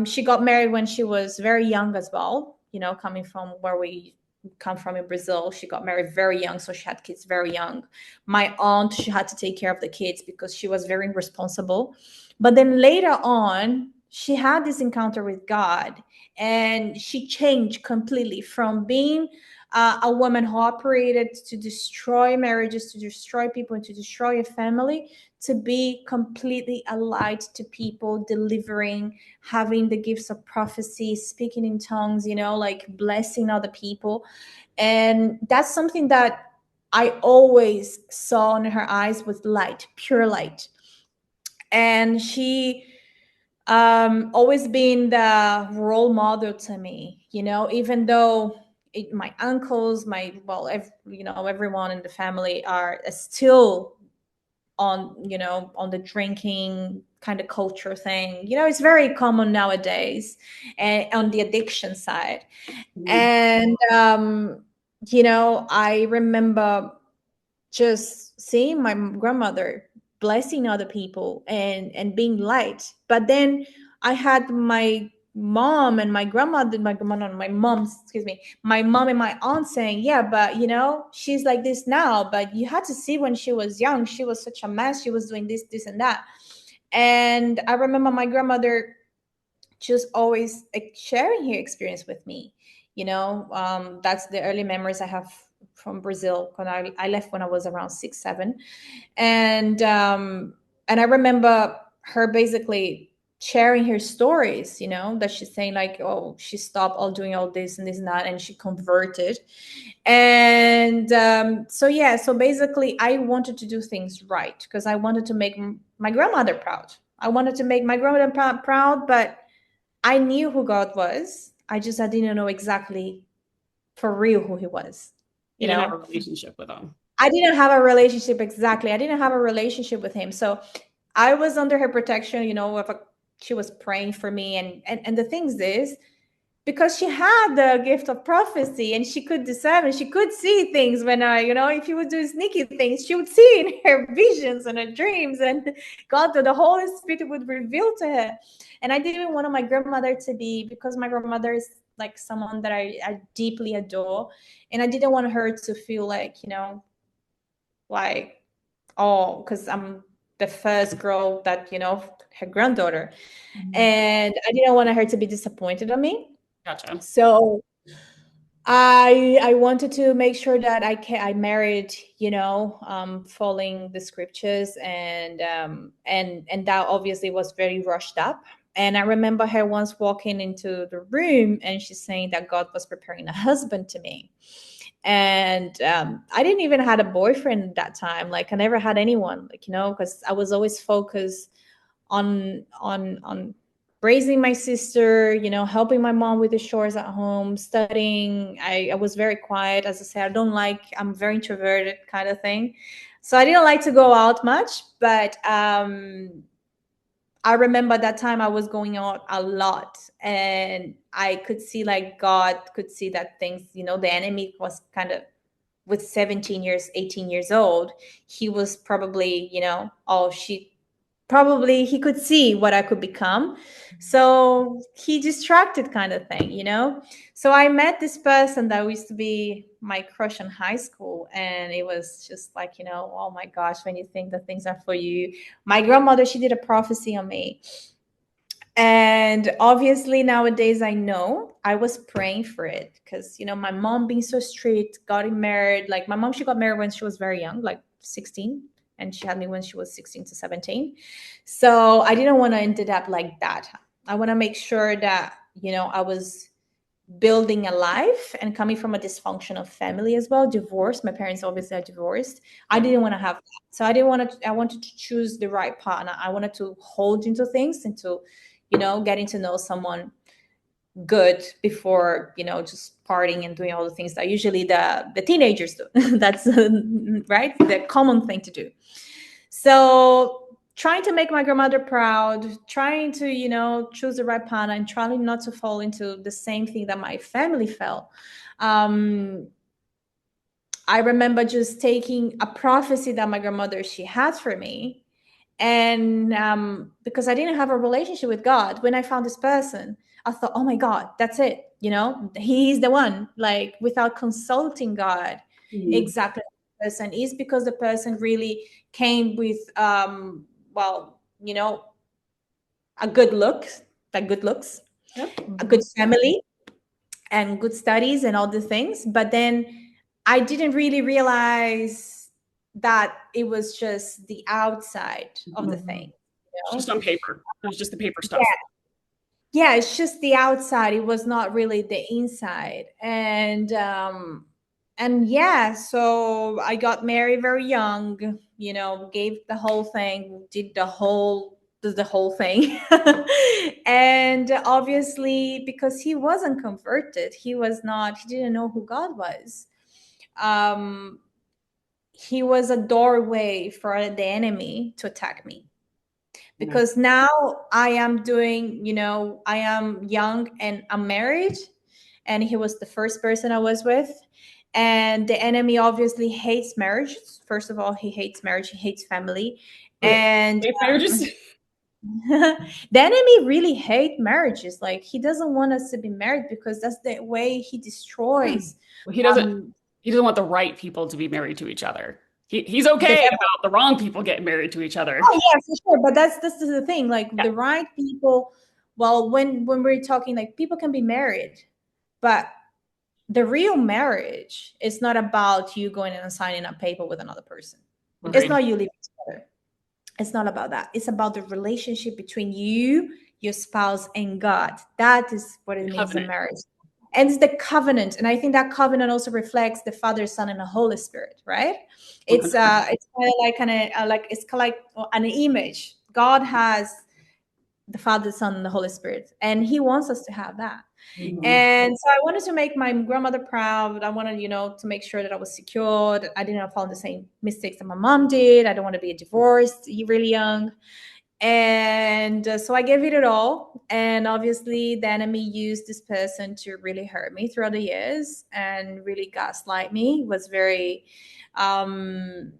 She got married when she was very young as well, coming from where we come from in Brazil. She got married very young, so she had kids very young. My aunt, she had to take care of the kids because she was very irresponsible. But then later on, she had this encounter with God, and she changed completely from being a woman who operated to destroy marriages, to destroy people, and to destroy a family, to be completely allied to people, delivering, having the gifts of prophecy, speaking in tongues, like blessing other people. And that's something that I always saw in her eyes with light, pure light. And she always been the role model to me, even though my uncles, everyone in the family are still on the drinking kind of culture thing. It's very common nowadays, and on the addiction side. Mhm. And I remember just seeing my grandmother blessing other people and being light. But then I had my mom and my grandmother, my grandma, my mom, excuse me, my mom and my aunt saying, yeah, but she's like this now, but you had to see when she was young, she was such a mess, she was doing this and that. And I remember my grandmother just always sharing her experience with me. That's the early memories I have from Brazil, when I left when I was around 6 7. And I remember her basically sharing her stories, that she's saying like, oh, she stopped all doing all this and this and that, and she converted. And so yeah, so basically I wanted to do things right because I wanted to make my grandmother proud. I wanted to make my grandmother proud, but I knew who God was. I didn't know exactly for real who he was. You didn't have a relationship with them. I didn't have a relationship exactly. I didn't have a relationship with him. So I was under her protection, she was praying for me. And the things is, because she had the gift of prophecy and she could discern and she could see things when if you would do sneaky things, she would see in her visions and her dreams, and God, the Holy Spirit would reveal to her. And I didn't want my grandmother to be, because my grandmother is like someone that I deeply adore, and I didn't want her to feel like, like, oh, because I'm the first girl that, her granddaughter. And I didn't want her to be disappointed on me. Gotcha. So I wanted to make sure that I married, following the scriptures, and that obviously was very rushed up. And I remember her once walking into the room and she's saying that God was preparing a husband to me. And I didn't even had a boyfriend at that time. Like I never had anyone, like, because I was always focused on raising my sister, helping my mom with the chores at home, studying. I was very quiet. As I said, I'm very introverted kind of thing. So I didn't like to go out much, but I remember that time I was going out a lot, and I could see like God could see that things, the enemy was kind of, with 17 years, 18 years old, he was probably, oh, he could see what I could become. So he distracted kind of thing. So I met this person that used to be my crush in high school. And it was just like, oh my gosh, when you think that things are for you. My grandmother, she did a prophecy on me. And obviously nowadays I know I was praying for it because, my mom being so strict, getting married. Like my mom, she got married when she was very young, like 16, and she had me when she was 16 to 17. So I didn't want to end it up like that. I want to make sure that, I was building a life and coming from a dysfunctional family as well, divorced. My parents obviously are divorced. I didn't want to have that. So I wanted to choose the right partner. I wanted to hold into things and to, getting to know someone good before, just partying and doing all the things that usually the teenagers do. That's right, the common thing to do. So trying to make my grandmother proud, trying to, choose the right partner and trying not to fall into the same thing that my family fell. I remember just taking a prophecy that my grandmother, she had for me. And because I didn't have a relationship with God, when I found this person, I thought, oh my God, that's it. He's the one, like without consulting God, exactly. Person is because the person really came with well, a good look, like good looks, Yep. a good family, and good studies and all the things. But then I didn't really realize that it was just the outside of the thing. It's just on paper. It was just the paper Yeah, stuff. yeah, it's just the outside. It was not really the inside. And yeah, so I got married very young, gave the whole thing, did the whole thing. And obviously because he wasn't converted, he didn't know who God was. Um he was a doorway for the enemy to attack me, because now I am doing, I am young and I'm married, and he was the first person I was with. And the enemy obviously hates marriage. First of all, he hates marriage, he hates family. And If I were just the enemy really hate marriages. Like, he doesn't want us to be married because that's the way he destroys he doesn't um, he doesn't want the right people to be married to each other. He's okay the about the wrong people getting married to each other. Oh yeah, for sure. But that's the thing. Like Yeah. the right people. Well, when we're talking, like, people can be married, but the real marriage is not about you going and signing a paper with another person. It's Agreed. not you living together. It's not about that. It's about the relationship between you, your spouse, and God. That is what it means in Covenant. marriage. And it's the covenant. And I think that covenant also reflects the Father, Son, and the Holy Spirit, right? It's kind of like an image. God has the Father, Son, and the Holy Spirit, and He wants us to have that. And so I wanted to make my grandmother proud. I wanted, to make sure that I was secured. I didn't fall the same mistakes that my mom did. I don't want to be divorced really young. And so I gave it all. And obviously, the enemy used this person to really hurt me throughout the years and really gaslight me. It was very, as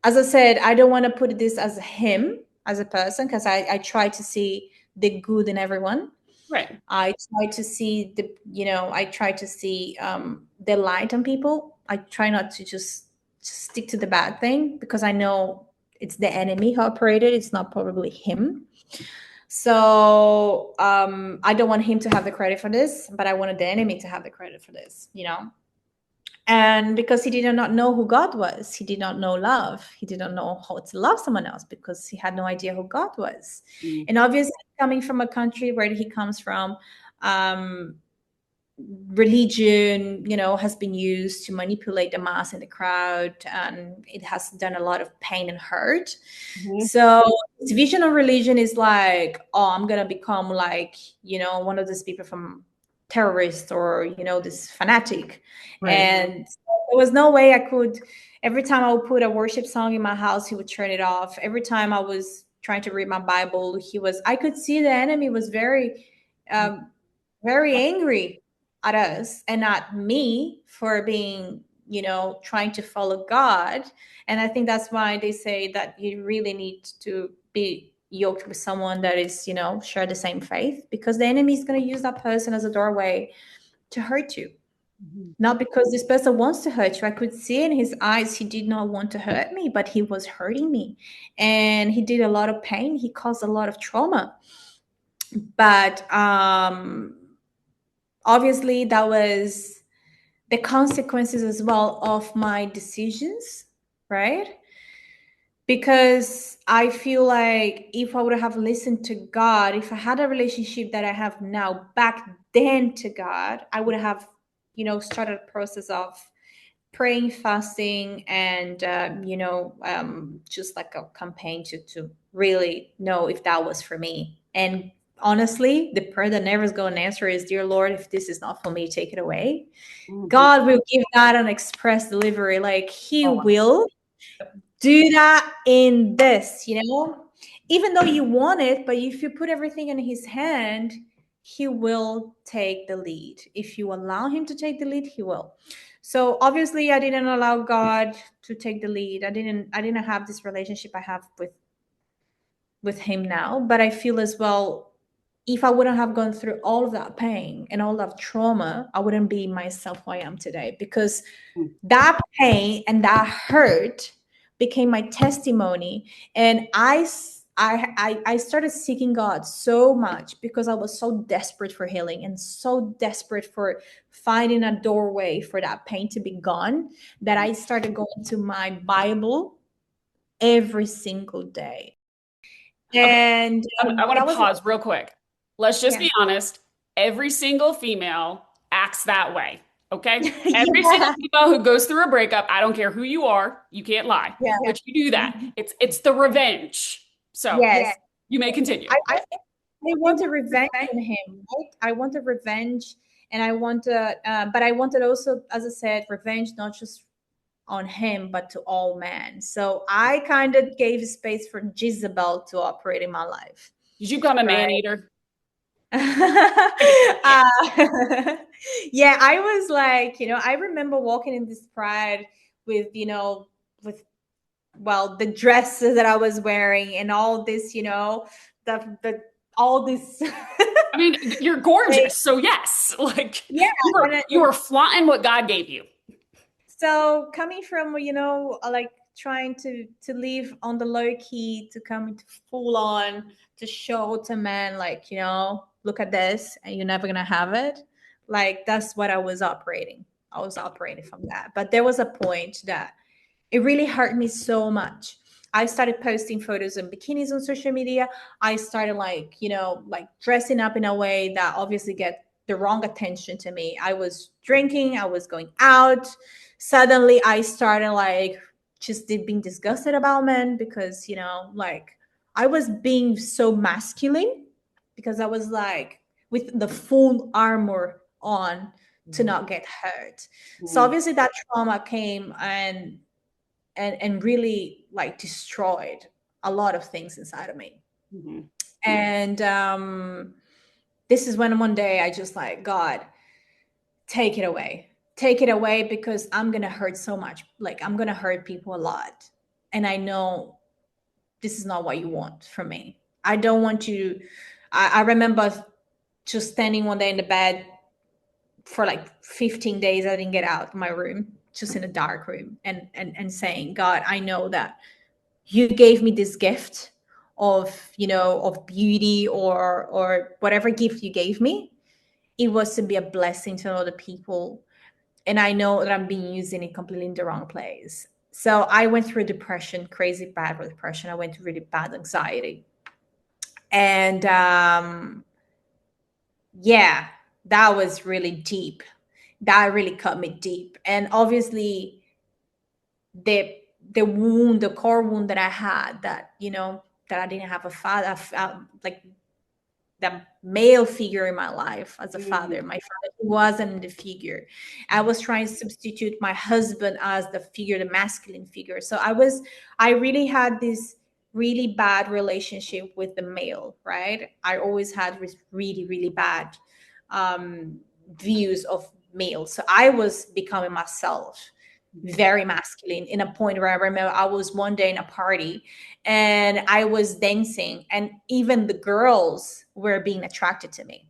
I said, I don't want to put this as him as a person, because I try to see the good in everyone. Right. I try to see the light on people. I try not to just stick to the bad thing, because I know it's the enemy who operated. It's not probably him. So I don't want him to have the credit for this, but I wanted the enemy to have the credit for this. And because he did not know who God was, he did not know love. He did not know how to love someone else, because he had no idea who God was. And obviously, coming from a country where he comes from, um, religion, has been used to manipulate the mass and the crowd, and it has done a lot of pain and hurt. So his vision of religion is like, oh, I'm gonna become like, one of these people from terrorist, or this fanatic. Right. And there was no way I could. Every time I would put a worship song in my house, he would turn it off. Every time I was trying to read my Bible, I could see the enemy was very angry at us and at me for being, trying to follow God. And I think that's why they say that you really need to be yoked with someone that is, share the same faith, because the enemy is going to use that person as a doorway to hurt you. Not because this person wants to hurt you. I could see in his eyes he did not want to hurt me, but he was hurting me. And he did a lot of pain. He caused a lot of trauma. But obviously, that was the consequences as well of my decisions, right? because I feel like if I would have listened to God, if I had a relationship that I have now back then to God, I would have, started a process of praying, fasting, and just like a campaign to really know if that was for me. And honestly, the prayer that never is going to answer is, "Dear Lord, if this is not for me, take it away." Mhm. God will give that an express delivery. Like He Oh, wow. will do that in this, even though you want it, but if you put everything in His hand, He will take the lead. If you allow Him to take the lead, He will. So obviously I didn't allow God to take the lead. I didn't have this relationship I have with Him now, but I feel as well, if I wouldn't have gone through all of that pain and all that trauma, I wouldn't be myself who I am today, because Mm. that pain and that hurt became my testimony. And I started seeking God so much because I was so desperate for healing and so desperate for finding a doorway for that pain to be gone, that I started going to my Bible every single day. Okay, And I want that to was, pause real quick. Let's just yeah. be honest. Every single female acts that way. Okay? Every single Yeah. female who goes through a breakup, I don't care who you are, you can't lie, Yeah. but you do that. It's the revenge. So Yes. you may continue. I wanted revenge on him, right? I wanted revenge, and but I wanted also, as I said, revenge not just on him, but to all men. So I kind of gave space for Jezebel to operate in my life, Did you become a man right? eater? Yeah, I was like, I remember walking in this pride with, with the dresses that I was wearing and all this, the all this. I mean, you're gorgeous. So yes, like Yeah, you were flaunting what God gave you. so coming from, like trying to live on the low key to come into full on to show to men, like, look at this and you're never gonna have it. Like that's what I was operating. I was operating from that. But there was a point that it really hurt me so much. I started posting photos of bikinis on social media. I started like, like dressing up in a way that obviously get the wrong attention to me. I was drinking, I was going out. Suddenly I started like just being disgusted about men because, like I was being so masculine because I was like with the full armor on to not get hurt. So Mhm. obviously that trauma came and really like destroyed a lot of things inside of me. Mhm. And this is when one day I just like, God, take it away, because I'm gonna hurt so much. Like I'm gonna hurt people a lot, and I know this is not what you want from me. I don't want you. I remember just standing one day in the bed for like 15 days. I didn't get out of my room, just in a dark room, and saying, God, I know that you gave me this gift of, of beauty, or whatever gift you gave me. It was to be a blessing to other people, and I know that I'm being used in it completely in the wrong place. So I went through depression, crazy bad depression. I went through really bad anxiety, and yeah, that was really deep. That really cut me deep. And obviously the the core wound that I had, that, that I didn't have a father, like the male figure in my life as a father. Mhm. My father wasn't the figure. I was trying to substitute my husband as the figure, the masculine figure. So I really had this really bad relationship with the male, right? I always had this really, really bad views of males. So I was becoming myself very masculine, in a point where I remember I was one day in a party and I was dancing, and even the girls were being attracted to me.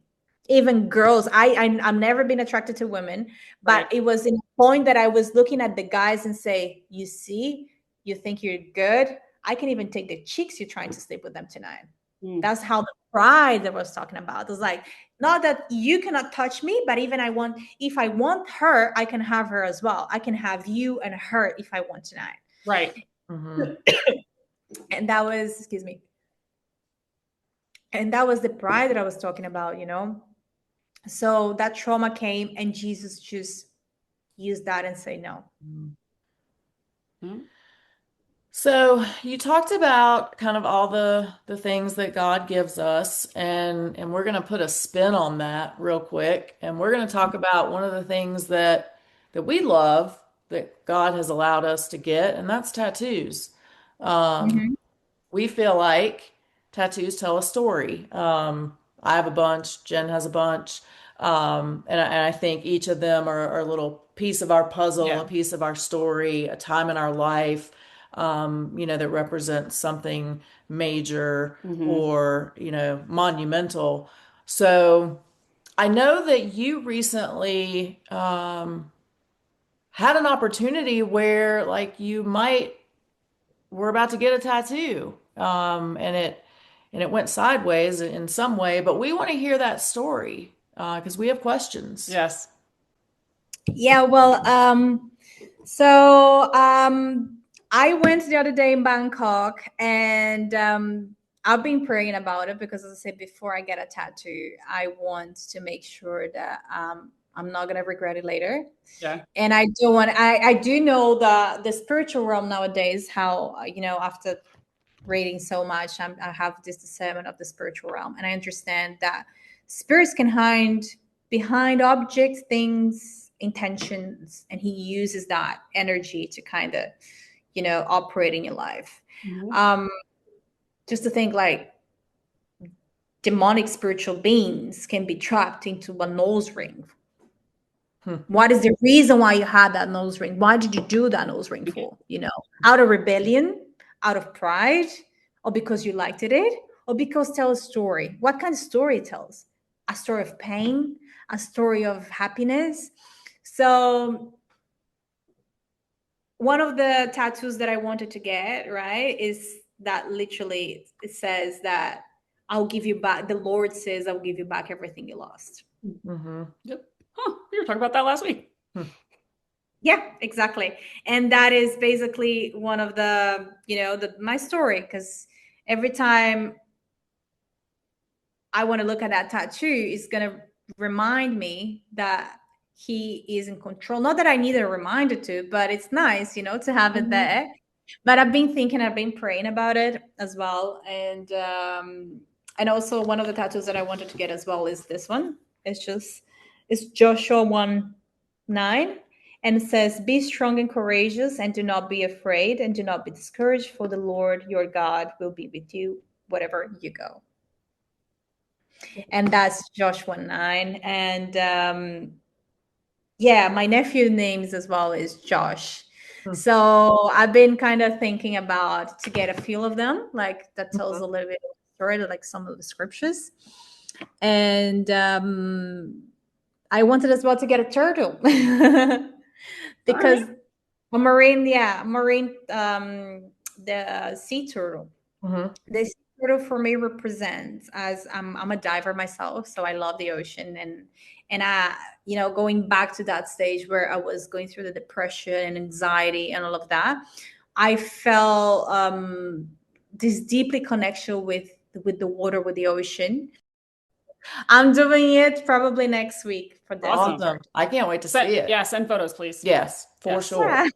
Even girls, I've never been attracted to women, but Right. it was in a point that I was looking at the guys and say, "You see, you think you're good? I can even take the chicks you're trying to sleep with them tonight." Mm. That's how the pride that I was talking about. It was like, not that you cannot touch me, but even if I want her, I can have her as well. I can have you and her if I want tonight. Right. Mhm. And that was, excuse me, and that was the pride that I was talking about, So that trauma came, and Jesus just used that and say no. Hmm. So you talked about kind of all the things that God gives us, and we're going to put a spin on that real quick, and we're going to talk about one of the things that we love that God has allowed us to get, and that's tattoos. Um, Mm-hmm. we feel like tattoos tell a story. I have a bunch, Jen has a bunch. And I think each of them are a little piece of our puzzle, a Yeah. piece of our story, a time in our life, that represents something major Hmm. or, monumental. So I know that you recently had an opportunity where like you might were about to get a tattoo. And it went sideways in some way, but we want to hear that story because we have questions. Yes. Yeah, well, so I went the other day in Bangkok, and I've been praying about it because, as I said before, I get a tattoo, I want to make sure that I'm not gonna regret it later. Yeah. And I don't want. I do know the spiritual realm nowadays. How after reading so much, I have this discernment of the spiritual realm, and I understand that spirits can hide behind objects, things, intentions, and he uses that energy to kind of, operate in your life. Hmm. Um, just to think like demonic spiritual beings can be trapped into a nose ring. Hmm. What is the reason why you had that nose ring? Why did you do that nose ring for? Out of rebellion, out of pride, or because you liked it, or because tell a story. What kind of story it tells? A story of pain, a story of happiness. So one of the tattoos that I wanted to get, right, is that literally it says that I'll give you back. The Lord says, I'll give you back everything you lost. Hmm. Yep. Huh. We were talking about that last week. Yeah, exactly. And that is basically one of the, my story. Because every time I want to look at that tattoo, it's going to remind me that he is in control. Not that I need a reminder to, but it's nice, to have it Mhm. there. But I've been thinking, I've been praying about it as well. And also one of the tattoos that I wanted to get as well is this one. It's Joshua 1:9. And it says, be strong and courageous, and do not be afraid, and do not be discouraged, for the Lord your God will be with you wherever you go. And that's Joshua 9. And yeah, my nephew names as well is Josh. Hmm. So I've been kind of thinking about to get a feel of them, like that tells a Mhm. little bit of the story, like some of the scriptures. And I wanted as well to get a turtle All right. because a marine, yeah, marine, the sea turtle. Mhm. This turtle for me represents, as I'm a diver myself, so I love the ocean, and I, going back to that stage where I was going through the depression and anxiety and all of that, I felt this deeply connection with the water, with the ocean. I'm doing it probably next week for this Awesome. Awesome. I can't wait to Send, see it. yeah, send photos, please. Yes, for Yes. sure. Yeah,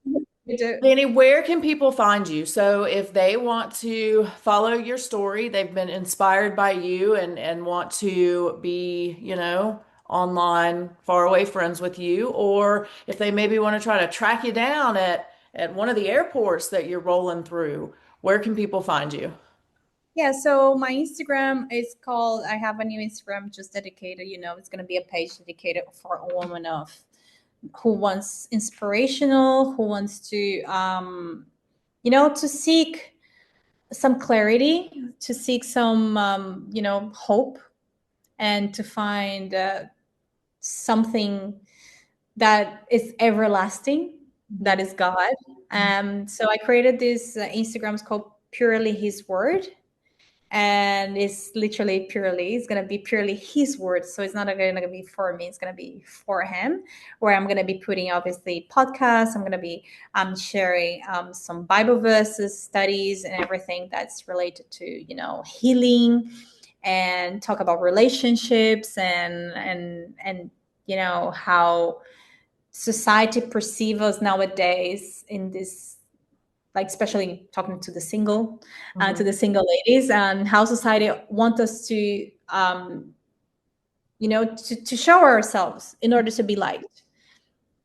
you do. Danny, where can people find you? So if they want to follow your story, they've been inspired by you and want to be, online faraway friends with you, or if they maybe want to try to track you down at one of the airports that you're rolling through, where can people find you? Yeah, so my Instagram is called, I have a new Instagram just dedicated, it's going to be a page dedicated for a woman of who wants inspirational, who wants to, to seek some clarity, to seek some, hope, and to find something that is everlasting, that is God. So I created this Instagrams called Purely His Word, And it's literally purely, it's going to be purely his words. So it's not going to be for me, it's going to be for him, where I'm going to be putting obviously podcasts. I'm going to be sharing some Bible verses, studies, and everything that's related to, healing, and talk about relationships and how society perceives us nowadays in this, like, especially talking to the single ladies, and how society wants us to to show ourselves in order to be liked,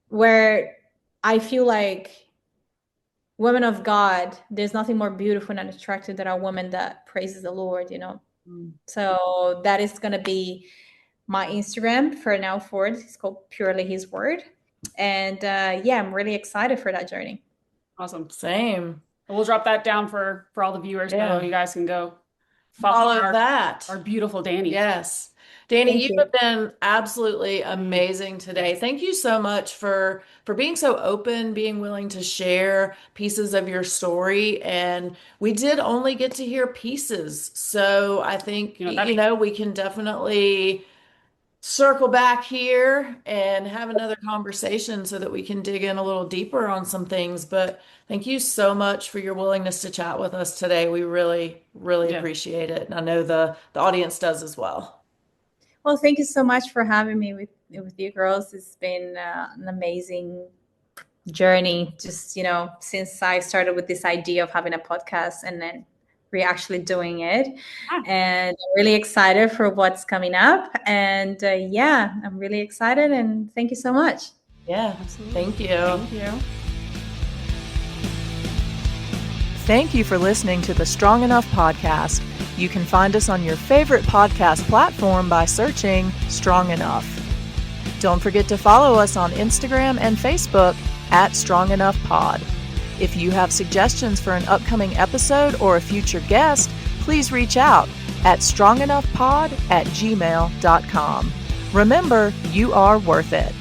where I feel like women of God, there's nothing more beautiful and attractive than a woman that praises the Lord. So that is going to be my Instagram for now forward. It's called Purely His Word. And I'm really excited for that journey. Awesome. Same. We'll drop that down for all the viewers. Yeah. So you guys can go Follow our that. beautiful Dany. Yes. Dany, Thank you you. have been absolutely amazing today. Thank you so much for being so open, being willing to share pieces of your story. And we did only get to hear pieces. So I think, we can definitely circle back here and have another conversation so that we can dig in a little deeper on some things. But thank you so much for your willingness to chat with us today. We really, really appreciate it. And I know the audience does as well. Well, thank you so much for having me with you girls. It's been an amazing journey, just, since I started with this idea of having a podcast, and then we're actually doing it. And I'm really excited for what's coming up. And I'm really excited. And thank you so much. Yeah, absolutely. Thank you. Thank you. Thank you for listening to the Strong Enough podcast. You can find us on your favorite podcast platform by searching Strong Enough. Don't forget to follow us on Instagram and Facebook at Strong Enough Pod. If you have suggestions for an upcoming episode or a future guest, please reach out at strongenoughpod@gmail.com. Remember, you are worth it.